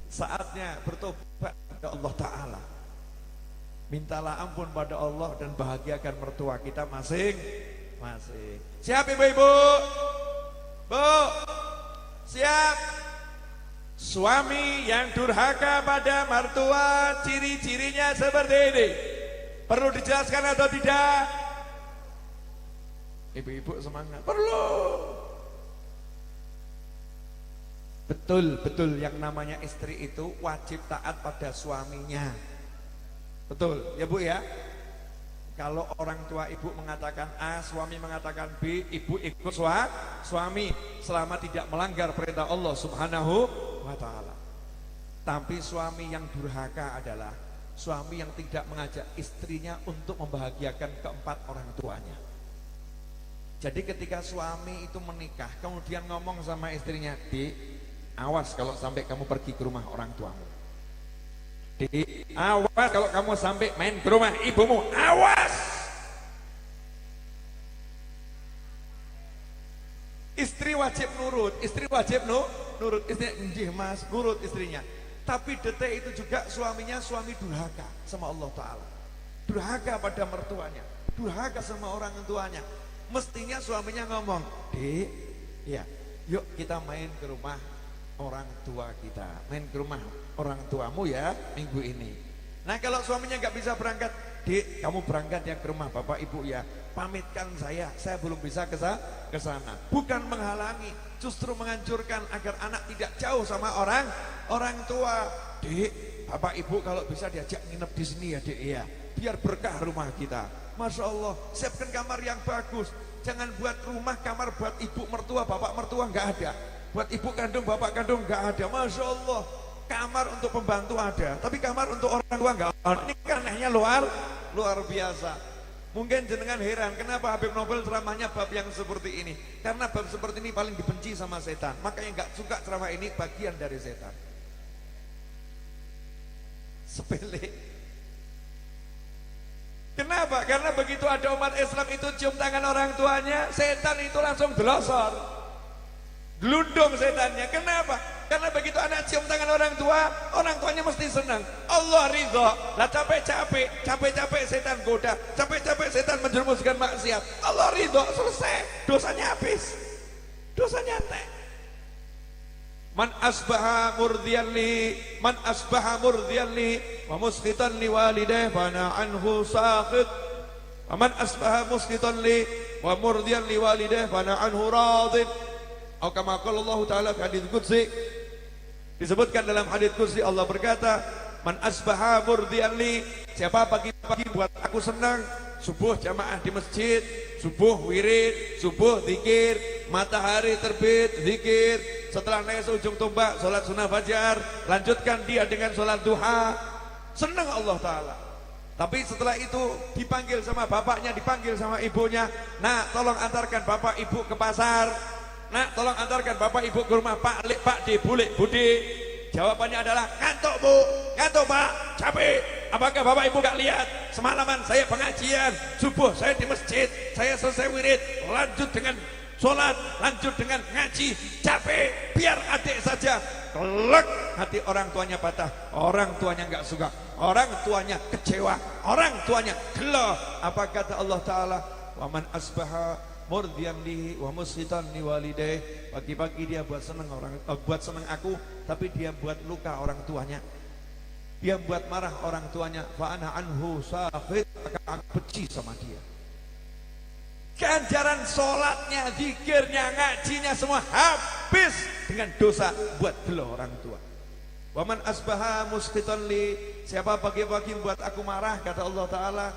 S1: saatnya bertobat kepada Allah Ta'ala. Mintalah ampun pada Allah dan bahagiakan mertua kita masing-masing. Siap ibu-ibu? Bu, siap? Suami yang durhaka pada mertua, ciri-cirinya seperti ini. Perlu dijelaskan atau tidak? Ibu-ibu semangat. Perlu. Betul yang namanya istri itu wajib taat pada suaminya. Betul, ya Bu ya. Kalau orang tua ibu mengatakan A, suami mengatakan B, ibu ikut suami selama tidak melanggar perintah Allah Subhanahu wa Ta'ala. Tapi suami yang durhaka adalah suami yang tidak mengajak istrinya untuk membahagiakan keempat orang tuanya. Jadi ketika suami itu menikah, kemudian ngomong sama istrinya, "Di, awas kalau sampai kamu pergi ke rumah orang tuamu. Di, awas kalau kamu sampai main ke rumah ibumu, awas." Istri wajib nurut, nurut istrinya, "Nggih Mas," nurut istrinya. Tapi detik itu juga suaminya suami durhaka sama Allah Ta'ala, durhaka pada mertuanya, durhaka sama orang tuanya. Mestinya suaminya ngomong, "Dek, ya, yuk kita main ke rumah orang tua kita, main ke rumah orang tuamu ya minggu ini." Nah kalau suaminya nggak bisa berangkat, "Dek, kamu berangkat ya ke rumah bapak ibu ya, pamitkan saya belum bisa ke sana." Bukan menghalangi, justru menganjurkan agar anak tidak jauh sama orang tua. "Dek, bapak ibu kalau bisa diajak nginep di sini ya Dek ya, biar berkah rumah kita." Masya Allah, siapkan kamar yang bagus. Jangan buat rumah kamar buat ibu mertua, bapak mertua nggak ada. Buat ibu kandung, bapak kandung nggak ada. Masya Allah, kamar untuk pembantu ada, tapi kamar untuk orang tua nggak ada. Ini kan anehnya luar biasa. Mungkin jenengan heran, kenapa Habib Novel ceramahnya bab yang seperti ini? Karena bab seperti ini paling dibenci sama setan. Makanya nggak suka ceramah ini, bagian dari setan. Sepele. Kenapa? Karena begitu ada umat Islam itu cium tangan orang tuanya, setan itu langsung delosor, gelundung setannya. Kenapa? Karena begitu anak cium tangan orang tuanya mesti senang. Allah ridho. Lah capek-capek setan goda, capek-capek setan menjerumuskan maksiat. Allah ridho, selesai, dosanya habis, dosanya entek. Man asbaha murdiyan li wa muskhitan li walidayhi fana anhu saqit. Wa man asbaha muskhitan li wa murdiyan li walidayhi fana anhu radin. Atau kama qala Allah Ta'ala fi hadits qudsi, disebutkan dalam hadits qudsi Allah berkata, "Man asbaha murdiyan li," siapa pagi-pagi buat aku senang, subuh jamaah di masjid, subuh wirid, subuh zikir, matahari terbit zikir, setelah naik seujung tombak sholat sunnah fajar, lanjutkan dia dengan sholat duha, senang Allah Ta'ala. Tapi setelah itu dipanggil sama bapaknya, dipanggil sama ibunya, "Nak, tolong antarkan bapak ibu ke pasar. Nak, tolong antarkan bapak ibu ke rumah Pak Lek, Pak D, Bu Lek, Budi." Jawabannya adalah, "Ngantuk Bu, ngantuk Pak, capek. Apakah bapak ibu gak lihat? Semalaman saya pengajian, subuh saya di masjid, saya selesai wirid, lanjut dengan sholat, lanjut dengan ngaji, capek, biar adik saja. Kelak hati orang tuanya patah, orang tuanya nggak suka, orang tuanya kecewa, orang tuanya gelo. Apa kata Allah Ta'ala? Waman asbaha murdiyan lihi wa musitan li walidayhi. Pagi-pagi dia buat seneng aku, tapi dia buat luka orang tuanya. Dia buat marah orang tuanya. Fa ana anhu sakhit, aku benci sama dia. Ganjaran sholatnya, zikirnya, ngajinya semua habis dengan dosa buat gelo orang tua. Waman asbaha musqitan li, siapa pagi-pagi buat aku marah, kata Allah Ta'ala,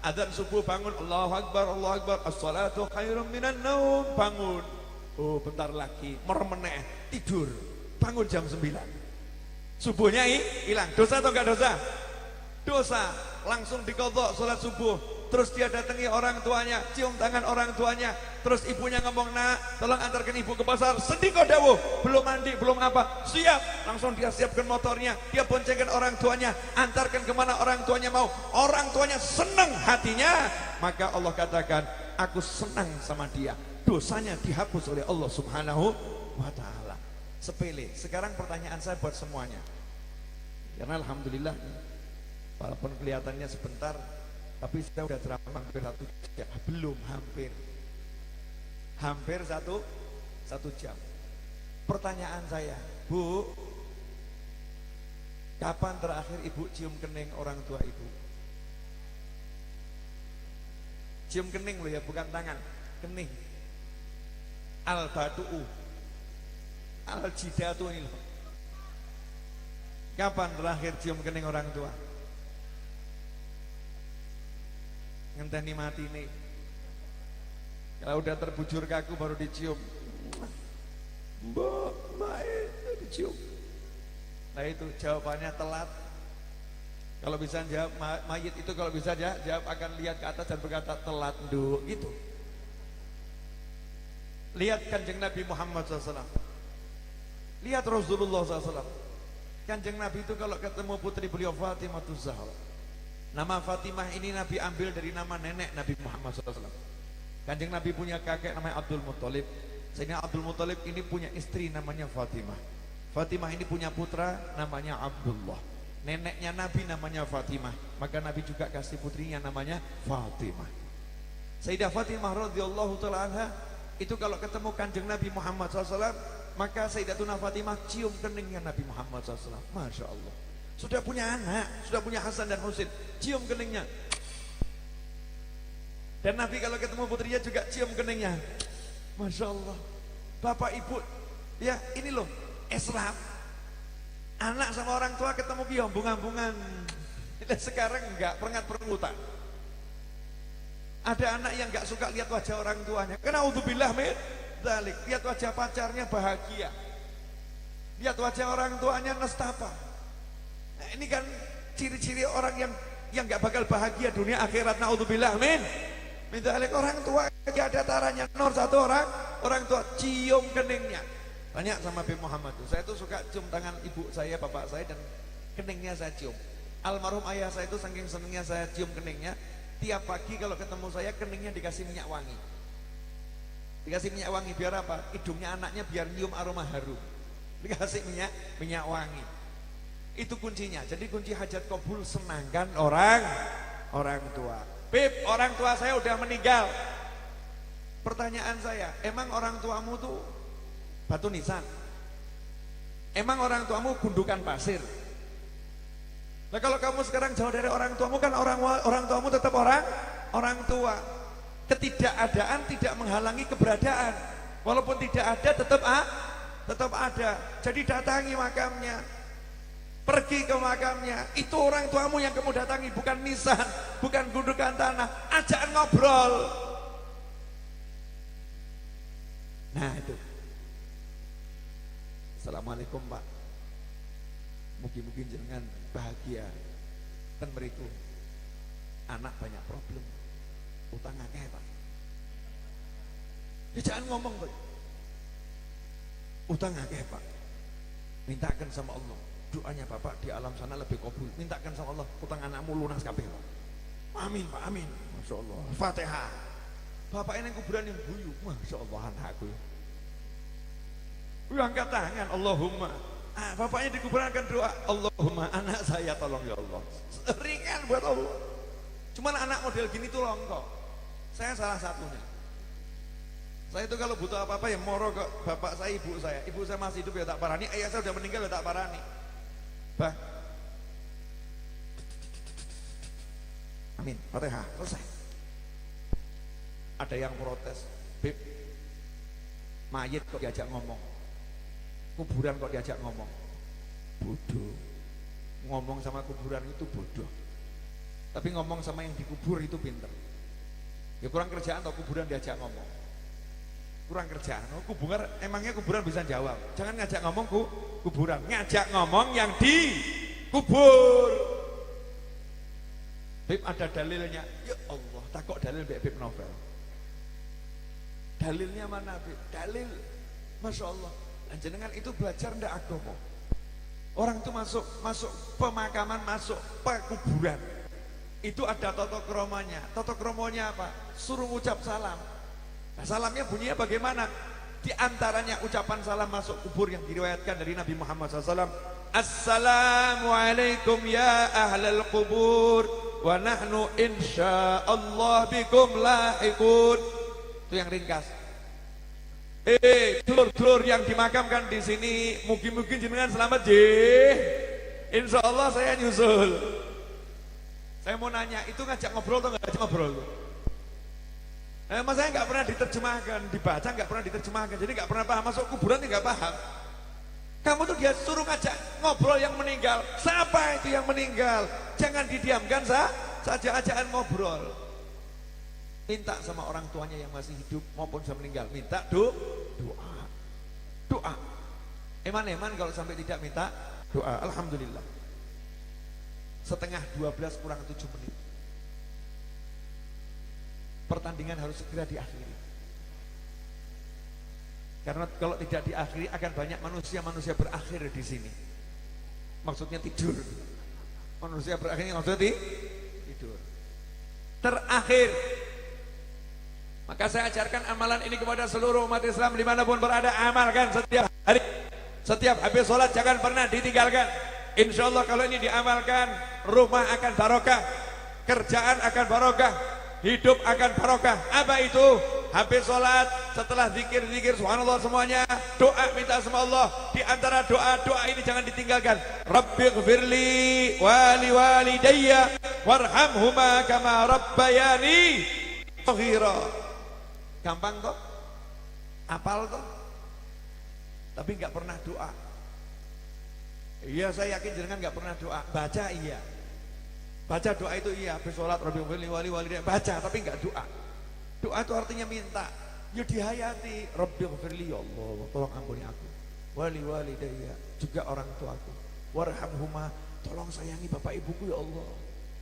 S1: adzan subuh bangun, Allahu Akbar, Allahu Akbar, as-salatu khairum minan naum, bangun. Oh bentar lagi, mermeneh, tidur, bangun jam 9. Subuhnya hilang, dosa atau enggak dosa? Dosa, langsung diqadha sholat subuh. Terus dia datangi orang tuanya, cium tangan orang tuanya. Terus ibunya ngomong, nak tolong antarkan ibu ke pasar. Sedih kok dawuh, belum mandi, belum apa. Siap, langsung dia siapkan motornya. Dia boncengkan orang tuanya, antarkan kemana orang tuanya mau. Orang tuanya senang hatinya. Maka Allah katakan, aku senang sama dia. Dosanya dihapus oleh Allah Subhanahu wa Ta'ala. Sepele. Sekarang pertanyaan saya buat semuanya. Karena alhamdulillah, walaupun kelihatannya sebentar, tapi saya sudah ceramah hampir 1 jam. Belum, hampir satu jam. Pertanyaan saya, Bu, kapan terakhir ibu cium kening orang tua ibu? Cium kening loh ya, bukan tangan, kening. Al-batu'u, al-jidatu ini loh. Kapan terakhir cium kening orang tua? Ngenteni mati nih. Kalau udah terbujur kaku baru dicium. Mbak, itu dicium. Nah itu jawabannya telat. Kalau bisa jawab, mayit itu kalau bisa jawab akan lihat ke atas dan berkata telat nduk gitu. Lihat Kanjeng Nabi Muhammad SAW. Lihat Rasulullah SAW. Kanjeng Nabi itu kalau ketemu putri beliau Fatimah Zahra, nama Fatimah ini Nabi ambil dari nama nenek Nabi Muhammad SAW. Kanjeng Nabi punya kakek namanya Abdul Muthalib. Sehingga Abdul Muthalib ini punya istri namanya Fatimah. Fatimah ini punya putra namanya Abdullah. Neneknya Nabi namanya Fatimah. Maka Nabi juga kasih putrinya namanya Fatimah. Sayyidah Fatimah radhiyallahu ta'ala anha itu kalau ketemu Kanjeng Nabi Muhammad SAW, maka Sayyidatuna Fatimah cium keningnya Nabi Muhammad SAW. Masya Allah. Sudah punya anak, sudah punya Hasan dan Husain, cium keningnya. Dan Nabi kalau ketemu putrinya juga cium keningnya. Masya Allah. Bapak ibu, ya ini loh Islam. Anak sama orang tua ketemu hambung-hambungan. Sekarang enggak, perengat-perengutan. Ada anak yang enggak suka lihat wajah orang tuanya. Karena udzubillah min dzalik, lihat wajah pacarnya bahagia. Lihat wajah orang tuanya nestapa. Nah, ini kan ciri-ciri orang yang nggak bakal bahagia dunia akhirat. Naudzubillah min dzalik. Orang tua enggak ada taranya. Nomor satu orang tua cium keningnya. Tanya sama Nabi Muhammad tuh. Saya tuh suka cium tangan ibu saya, bapak saya, dan keningnya saya cium. Almarhum ayah saya itu saking senengnya saya cium keningnya. Tiap pagi kalau ketemu saya keningnya dikasih minyak wangi. Dikasih minyak wangi biar apa? Hidungnya anaknya biar nyium aroma harum. Dikasih minyak wangi. Itu kuncinya. Jadi kunci hajat kabul senangkan orang tua. Beb, orang tua saya udah meninggal. Pertanyaan saya, emang orang tuamu tuh batu nisan? Emang orang tuamu gundukan pasir? Nah kalau kamu sekarang jauh dari orang tuamu, kan orang tuamu tetap orang tua. Ketidakadaan tidak menghalangi keberadaan. Walaupun tidak ada tetap ada. Jadi datangi makamnya. Pergi ke makamnya, itu orang tuamu yang kamu datangi, bukan nisan, bukan gundukan tanah. Ajak ngobrol. Nah itu. Assalamualaikum Pak. Mungkin jenengan bahagia. Ten meriku. Anak banyak problem. Utang akeh Pak. Ya jangan ngomong Pak. Utang akeh Pak. Mintakan sama Allah. Doanya Bapak di alam sana lebih kabul. Mintakan sama Allah, utang anakmu lunas kabeh Pak. Amin Pak, amin. Masya Allah. Fatihah. Bapaknya yang kuburan yang guyu, Masya Allah anakku. Angkat tangan, Allahumma. Bapaknya di kuburan akan doa, Allahumma anak saya tolong ya Allah. Ringan buat Allah. Cuman anak model gini tuh longkok. Saya salah satunya. Saya itu kalau butuh apa-apa ya moro ke bapak saya, ibu saya. Ibu saya masih hidup ya tak parani, ayah saya udah meninggal ya tak parani. Bah. Amin. Fatihah, selesai. Ada yang protes, Beb, mayit kok diajak ngomong, kuburan kok diajak ngomong. Bodoh. Ngomong sama kuburan itu bodoh. Tapi ngomong sama yang dikubur itu pinter. Ya kurang kerjaan atau kuburan diajak ngomong. Kurang kerjaan. Kuburan, emangnya kuburan bisa jawab. Jangan ngajak ngomong kuburan, ngajak ngomong yang dikubur. Beb ada dalilnya. Ya Allah, takok dalil Beb novel. Dalilnya mana Beb? Dalil, Masya Allah. Jenengan itu belajar ndak agama. Orang itu masuk pemakaman, masuk pekuburan. Itu ada tata kromanya. Tata kromanya apa? Suruh ucap salam. Nah, salamnya bunyinya bagaimana? Di antaranya ucapan salam masuk kubur yang diriwayatkan dari Nabi Muhammad SAW. Assalamualaikum ya ahlal kubur wa nahnu insyaallah bikum lahiqun. Itu yang ringkas. Dulur-dulur yang dimakamkan di sini, mungkin jenengan selamat jih. Insya Allah saya nyusul. Saya mau nanya, itu ngajak ngobrol atau nggak ngajak ngobrol? Mas saya nggak pernah diterjemahkan, dibaca nggak pernah diterjemahkan, jadi nggak pernah paham. Masuk kuburan nggak paham. Kamu tuh dia suruh ngajak ngobrol yang meninggal. Siapa itu yang meninggal? Jangan didiamkan saja, ajakan ngobrol. Minta sama orang tuanya yang masih hidup maupun sudah meninggal, minta doa. Eman-eman kalau sampai tidak minta doa. Alhamdulillah. Setengah 12 kurang 7 menit. Pertandingan harus segera diakhiri. Karena kalau tidak diakhiri akan banyak manusia berakhir di sini. Maksudnya tidur. Manusia berakhir maksudnya tidur. Terakhir. Maka saya ajarkan amalan ini kepada seluruh umat Islam dimanapun berada. Amalkan setiap hari, setiap habis sholat jangan pernah ditinggalkan. Insya Allah kalau ini diamalkan, rumah akan barokah, kerjaan akan barokah, hidup akan barokah. Apa itu? Habis sholat, setelah zikir subhanallah semuanya, doa minta sama Allah. Di antara doa ini jangan ditinggalkan. Rabbighfirli wali walidayya warhamhuma kama rabbayani shaghira. Gampang toh? Apal toh? Tapi nggak pernah doa. Iya saya yakin jenengan nggak pernah doa. Baca iya. Baca doa itu iya. Habis sholat Rabbighfirli wali walidayya baca tapi nggak doa. Doa itu artinya minta. Ya dihayati. Rabbighfirli ya Allah, tolong ampuni aku. Wali walidayya juga orang tuaku. Warhamhuma, tolong sayangi bapak ibuku ya Allah.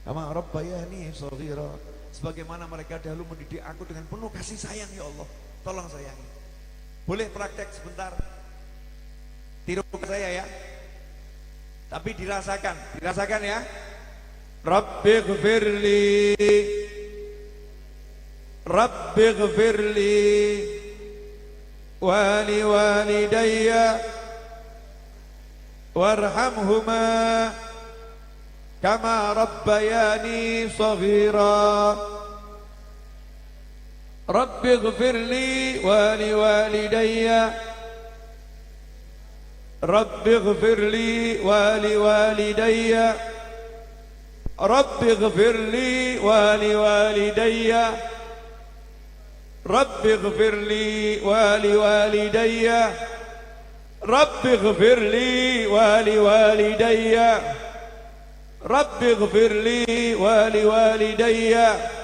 S1: Kama rabbayani shaghira. Sebagaimana mereka dahulu mendidik aku dengan penuh kasih sayang ya Allah. Tolong sayangi. Boleh praktek sebentar. Tiru ke saya ya. Tapi dirasakan ya. Rabbighfirli wali walidayya warhamhuma kama rabbayani shaghira. Rabbighfirli wali walidayya Rabbighfirli wali walidayya Rabbighfirli wali walidayya Rabbighfirli wali walidayya Rabbighfirli wali walidayya Rabbighfirli wali walidayya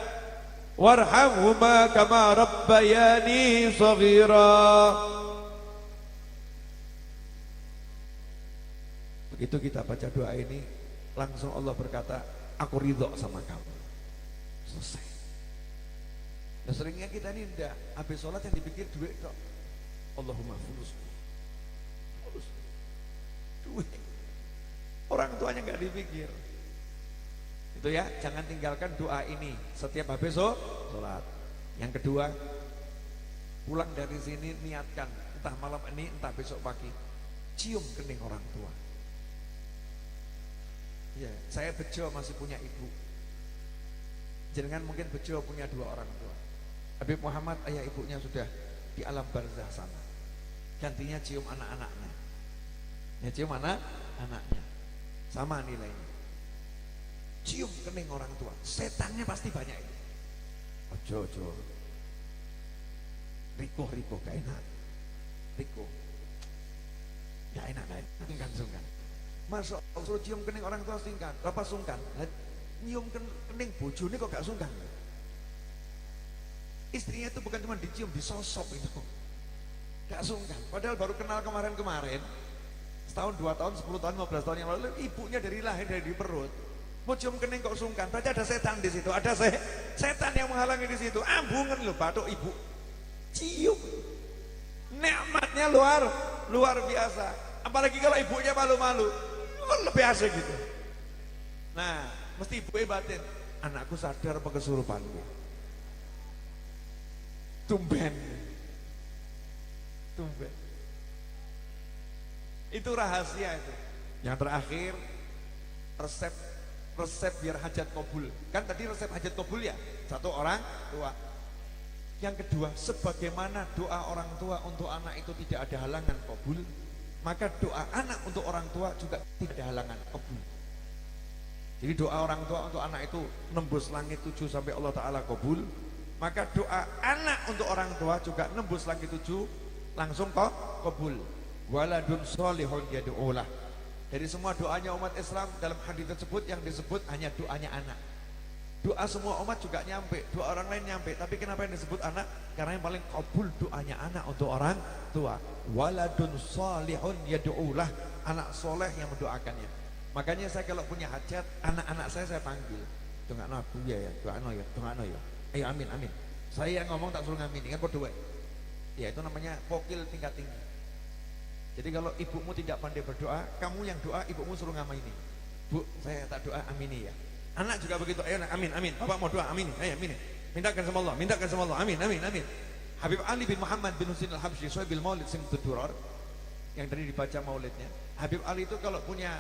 S1: warhamhuma kama rabbayani shaghira. Begitu kita baca doa ini, langsung Allah berkata, aku ridho sama kamu. Selesai. Nah seringnya kita ini enggak, habis sholat yang dipikir duit kok. Allahumma fulus. Duit. Orang tuanya enggak dipikir. Itu ya, jangan tinggalkan doa ini setiap habis sholat. Yang kedua, pulang dari sini niatkan entah malam ini entah besok pagi cium kening orang tua. Ya, saya bejo masih punya ibu. Jangan mungkin bejo punya 2 orang tua. Habib Muhammad ayah ibunya sudah di alam barzah sana. Gantinya cium anak-anaknya. Ya cium anak-anaknya. Sama nilainya. Cium kening orang tua. Setannya pasti banyak itu. Ojo. Riko gak enak. Riko. Gak enak. Sungkan. Masuk suruh cium kening orang tua singkan. Apa sungkan? Nyium kening bojone kok gak sungkan. Istrinya itu bukan cuma dicium, disosop itu. Gak sungkan. Padahal baru kenal kemarin-kemarin. Setahun, 2 tahun, 10 tahun, 15 tahun yang lalu, ibunya dari lahir dari di perut. Mau cium kening kok sungkan? Berarti ada setan di situ. Ada setan yang menghalangi di situ. Ambungan loh, batuk ibu. Cium. Nikmatnya luar biasa. Apalagi kalau ibunya malu-malu, lebih asik gitu. Nah, mesti ibunya batin. Anakku sadar apa kesurupanku? Tumben. Itu rahasia itu. Yang terakhir, resep biar hajat kabul. Kan tadi resep hajat kabul ya, 1 orang tua. Yang kedua, sebagaimana doa orang tua untuk anak itu tidak ada halangan kabul, maka doa anak untuk orang tua juga tidak ada halangan kabul. Jadi doa orang tua untuk anak itu nembus langit 7 sampai Allah Ta'ala kabul, maka doa anak untuk orang tua juga nembus langit 7 langsung kabul. Waladun sholihun yad'ulah. Dari semua doanya umat Islam dalam hadis tersebut yang disebut hanya doanya anak. Doa semua umat juga nyampe, doa orang lain nyampe, tapi kenapa yang disebut anak? Karena yang paling kabul doanya anak untuk orang tua. Waladun sholihun yad'ulah, anak soleh yang mendoakannya. Makanya saya kalau punya hajat, anak-anak saya panggil. Dongakno aku ya, dongakno ya. Ayo amin. Saya yang ngomong tak suruh ngamin, kan kok doa. Ya itu namanya kokil tingkat tinggi. Jadi kalau ibumu tidak pandai berdoa, kamu yang doa, ibumu suruh ngamini. Bu, saya tak doa, amini ya. Anak juga begitu, ayo amin. Bapak mau doa, amini, ayo amini. Mintakan sama Allah, amin. Habib Ali bin Muhammad bin Husain al-Habsyi, Sohibil Maulid Simtud Durar, yang tadi dibaca maulidnya. Habib Ali itu kalau punya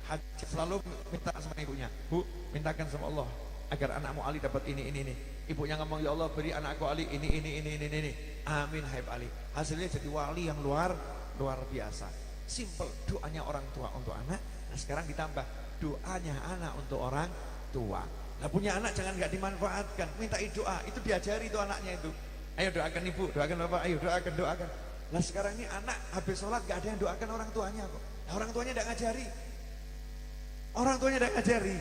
S1: hajat selalu minta sama ibunya, Bu, mintakan sama Allah agar anakmu Ali dapat ini. Ibunya ngomong, ya Allah beri anakku Ali ini. Amin Habib Ali. Hasilnya jadi wali yang luar biasa. Simple doanya orang tua untuk anak. Nah sekarang ditambah doanya anak untuk orang tua. Nah punya anak jangan nggak dimanfaatkan. Minta doa, itu diajari itu anaknya itu. Ayo doakan ibu, doakan bapak, ayo doakan. Nah sekarang ini anak habis sholat nggak ada yang doakan orang tuanya kok. Nah, orang tuanya nggak ngajari.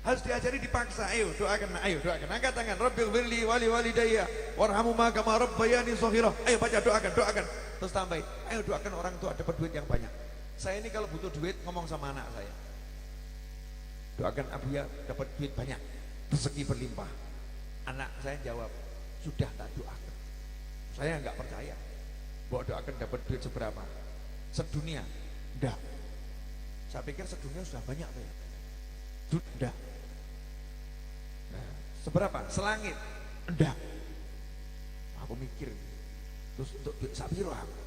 S1: Harus diajari, dipaksa. Ayo doakan. Angkat tangan. Rabbil firli wali walidayya warhamhuma kama rabbayani shaghira. Ayo baca doakan. Terus tambahin, ayo doakan orang tua dapat duit yang banyak. Saya ini kalau butuh duit ngomong sama anak saya. Doakan Abuya dapat duit banyak, rezeki berlimpah. Anak saya jawab, sudah tak doakan. Saya enggak percaya. Bahwa doakan dapat duit seberapa? Sedunia? Enggak. Saya pikir sedunia sudah banyak tuh ya. Sudah. Nah, seberapa? Selangit? Enggak. Aku mikir. Terus untuk duit sapiro aku.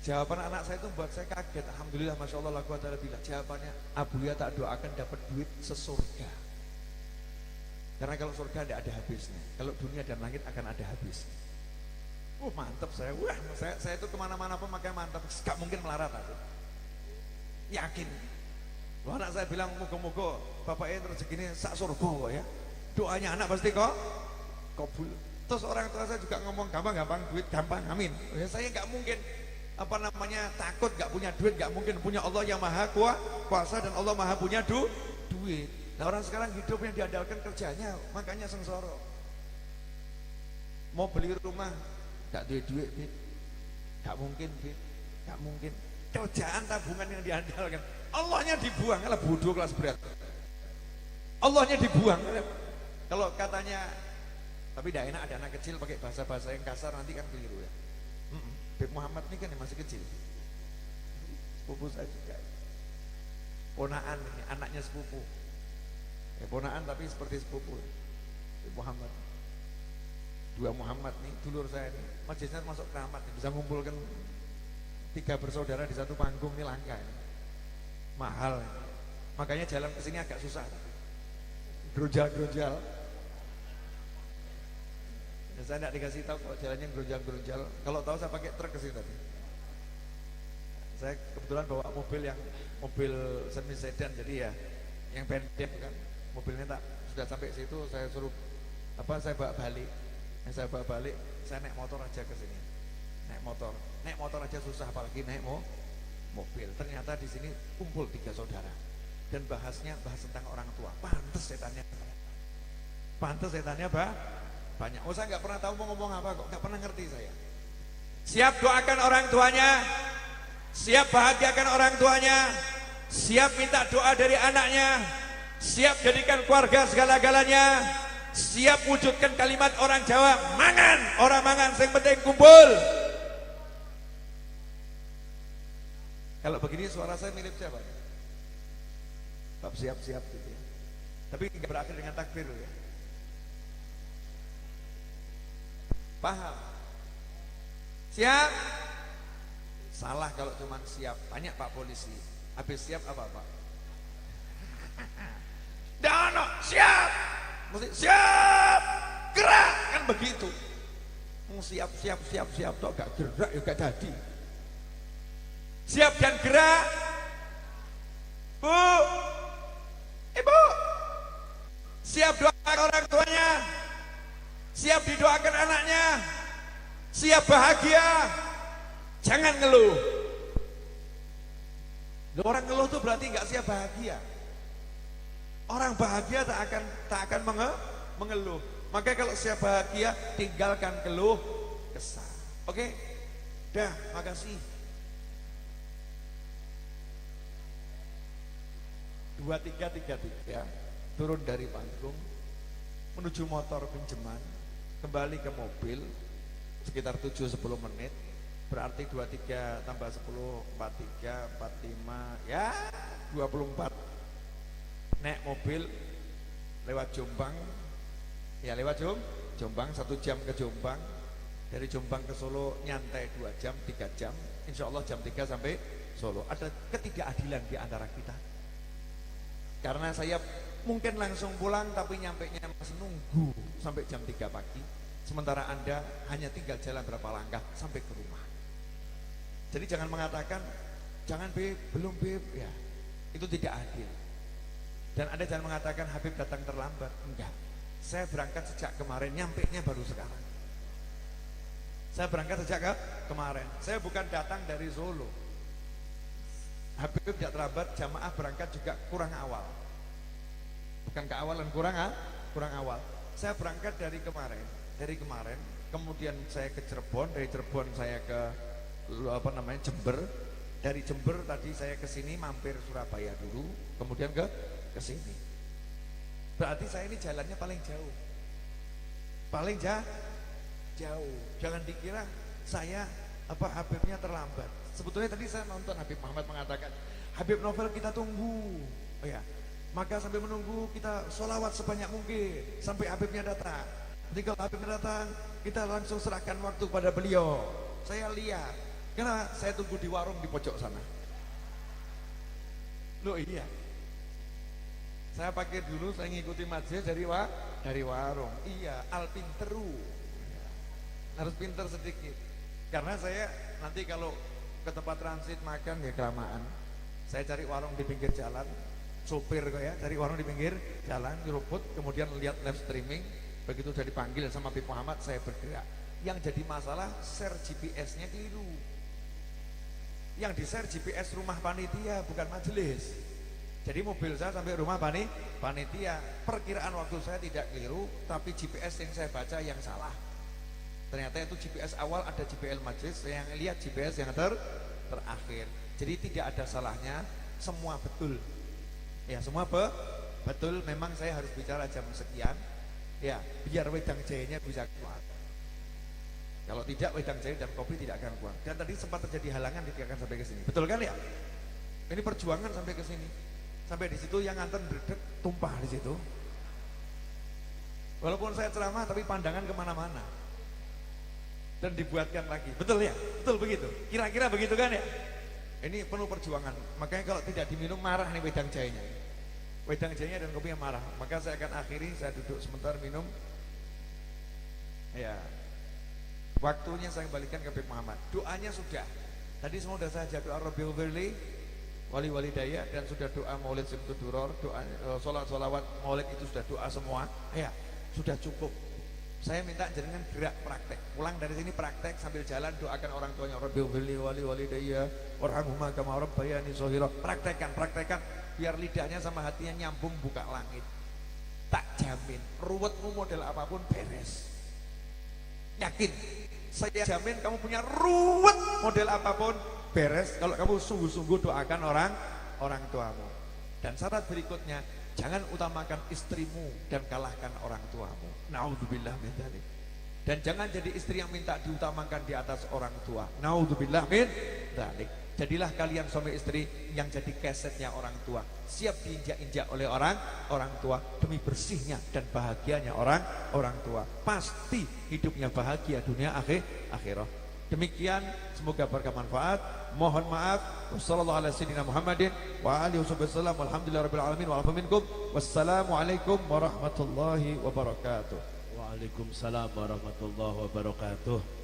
S1: Jawaban anak saya itu buat saya kaget. Alhamdulillah, Masya Allah, la quwata illa billah. Jawabannya, Abuya tak doakan dapat duit sesurga. Karena kalau surga tidak ada habisnya. Kalau dunia dan langit akan ada habisnya. Mantap saya. Saya itu kemana-mana pun makanya mantap. Gak mungkin melarat aku. Yakin. Anak saya bilang, moga-moga bapaknya rezekinya sak surga ya. Doanya anak pasti kok kabul. Terus orang tua saya juga ngomong gampang duit gampang, amin. Ya, saya nggak mungkin takut nggak punya duit, nggak mungkin. Punya Allah yang maha kuasa dan Allah maha punya duit. Nah orang sekarang hidup yang diandalkan kerjanya, makanya sengsara. Mau beli rumah nggak duit, nggak mungkin. Kerjaan tabungan yang diandalkan, Allahnya dibuang, lah bodoh kelas berat. Allahnya dibuang. Kalau katanya, tapi tidak enak ada anak kecil pakai bahasa-bahasa yang kasar, nanti kan keliru ya. Habib Muhammad ini kan masih kecil. Sepupu saya juga. Ponaan ini, anaknya sepupu. Ya, ponaan tapi seperti sepupu. Habib Muhammad. Dua Muhammad nih, dulur saya nih, majelisnya masuk keramat nih, bisa ngumpulkan 3 bersaudara di satu panggung ini langka ini. Mahal ini. Makanya jalan ke sini agak susah. Gerunjal-gerunjal. Ya, saya tidak dikasih tahu kalau jalannya gerunjal-gerunjal. Kalau tahu saya pakai truk ke sini tadi. Saya kebetulan bawa mobil semi sedan, jadi ya yang pendek kan, mobilnya tak sudah sampai situ saya suruh saya bawa balik. Yang saya bawa balik, saya naik motor aja ke sini. Naik motor aja susah, apalagi naik mobil. Ternyata di sini kumpul 3 saudara dan bahas tentang orang tua. Pantes setannya banyak. Oh, saya nggak pernah tahu mau ngomong apa kok, nggak pernah ngerti saya. Siap doakan orang tuanya, siap bahagiakan orang tuanya, siap minta doa dari anaknya, siap jadikan keluarga segala-galanya, siap wujudkan kalimat orang Jawa, mangan, orang mangan, yang penting kumpul. Kalau begini suara saya mirip siapa? Bab siap-siap gitu ya. Tapi nggak berakhir dengan takbir ya. Paham? Siap? Salah kalau cuma siap. Tanya Pak polisi, habis siap apa Pak? Dano, siap! Mesti siap! Gerak! Kan begitu. Siap, tuh gak gerak ya gak jadi. Siap dan gerak. Bu, Ibu, siap doakan orang tuanya, siap didoakan anaknya, siap bahagia, jangan ngeluh. Orang ngeluh tuh berarti nggak siap bahagia. Orang bahagia tak akan mengeluh. Maka kalau siap bahagia, tinggalkan keluh kesah. Oke? Dah, makasih. 2333 turun dari panggung menuju motor pinjaman, kembali ke mobil sekitar 7-10 menit, berarti 23 tambah 10 43 45 ya 24. Naik mobil lewat Jombang, ya lewat Jombang 1 jam ke Jombang, dari Jombang ke Solo nyantai 2 jam 3 jam, insya Allah jam 3 sampai Solo. Ada ketidakadilan di antara kita. Karena saya mungkin langsung pulang tapi nyampainya masih nunggu sampai jam 3 pagi. Sementara Anda hanya tinggal jalan berapa langkah sampai ke rumah. Jadi jangan mengatakan, jangan Beb, belum Beb, ya itu tidak adil. Dan Anda jangan mengatakan Habib datang terlambat. Enggak, saya berangkat sejak kemarin, nyampainya baru sekarang. Saya berangkat sejak kemarin, saya bukan datang dari Solo. Habib tidak terlambat, jamaah berangkat juga kurang awal. Bukan keawalan, kurang awal. Saya berangkat dari kemarin, kemudian saya ke Cirebon, dari Cirebon saya ke Jember. Dari Jember tadi saya ke sini mampir Surabaya dulu, kemudian ke sini. Berarti saya ini jalannya paling jauh. Jauh. Jangan dikira saya Habibnya terlambat. Sebetulnya tadi saya nonton Habib Muhammad mengatakan, Habib Novel kita tunggu. Oh ya, maka sambil menunggu kita sholawat sebanyak mungkin sampai Habibnya datang. Jadi kalau Habibnya datang, kita langsung serahkan waktu pada beliau. Saya lihat, karena saya tunggu di warung di pojok sana. Loh iya, saya pakai dulu, saya ngikuti majelis dari warung. Iya, alpinteru, harus pinter sedikit. Karena saya nanti kalau ke tempat transit makan ya kelamaan. Saya cari warung di pinggir jalan, sopir kok ya, cari warung di pinggir jalan, nyeruput, kemudian lihat live streaming. Begitu sudah dipanggil sama Habib Muhammad, saya bergerak. Yang jadi masalah share GPS-nya keliru. Yang di share GPS rumah panitia, bukan majelis. Jadi mobil saya sampai rumah panitia. Perkiraan waktu saya tidak keliru, tapi GPS yang saya baca yang salah. Ternyata itu GPS awal, ada GPS majelis, saya yang lihat GPS yang terakhir. Jadi tidak ada salahnya, semua betul. Ya, semua betul. Memang saya harus bicara jam sekian. Ya, biar wedang jayanya bisa keluar. Kalau tidak, wedang jahe dan kopi tidak akan keluar. Dan tadi sempat terjadi halangan tidak akan sampai ke sini. Betul kan ya? Ini perjuangan sampai ke sini. Sampai di situ yang nganter berdek tumpah di situ. Walaupun saya ceramah tapi pandangan kemana-mana. dan dibuatkan lagi. Betul ya? Betul begitu. Kira-kira begitu kan ya? Ini penuh perjuangan. Makanya kalau tidak diminum marah nih wedang jahenya. Wedang jahenya dan kopinya marah. Maka saya akan akhiri, saya duduk sebentar minum. Ya. Waktunya saya kembalikan ke Habib Muhammad. Doanya sudah. Tadi semua sudah saya doa Rabbil Firli wali daya, dan sudah doa Maulid Simtud Duror, doa solawat Maulid itu sudah doa semua. Ya, sudah cukup. Saya minta jenengan gerak praktek. Pulang dari sini praktek sambil jalan doakan orang tuanya Rabbil Firli wali daya warhamhuma kama rabbayani shaghira. Praktekkan biar lidahnya sama hatinya nyambung buka langit. Tak jamin ruwetmu model apapun beres. Yakin, saya jamin kamu punya ruwet model apapun beres kalau kamu sungguh-sungguh doakan orang tuamu. Dan syarat berikutnya, jangan utamakan istrimu dan kalahkan orang tuamu. Naudzubillah min dzalik. Dan jangan jadi istri yang minta diutamakan di atas orang tua. Naudzubillah min dzalik. Jadilah kalian suami istri yang jadi kesetnya orang tua, siap diinjak-injak oleh orang tua demi bersihnya dan bahagianya orang tua. Pasti hidupnya bahagia dunia akhirat. Demikian, semoga bermanfaat. Mohon maaf. Wassalamualaikum warahmatullahi wabarakatuh.
S2: Waalaikumsalam warahmatullahi wabarakatuh.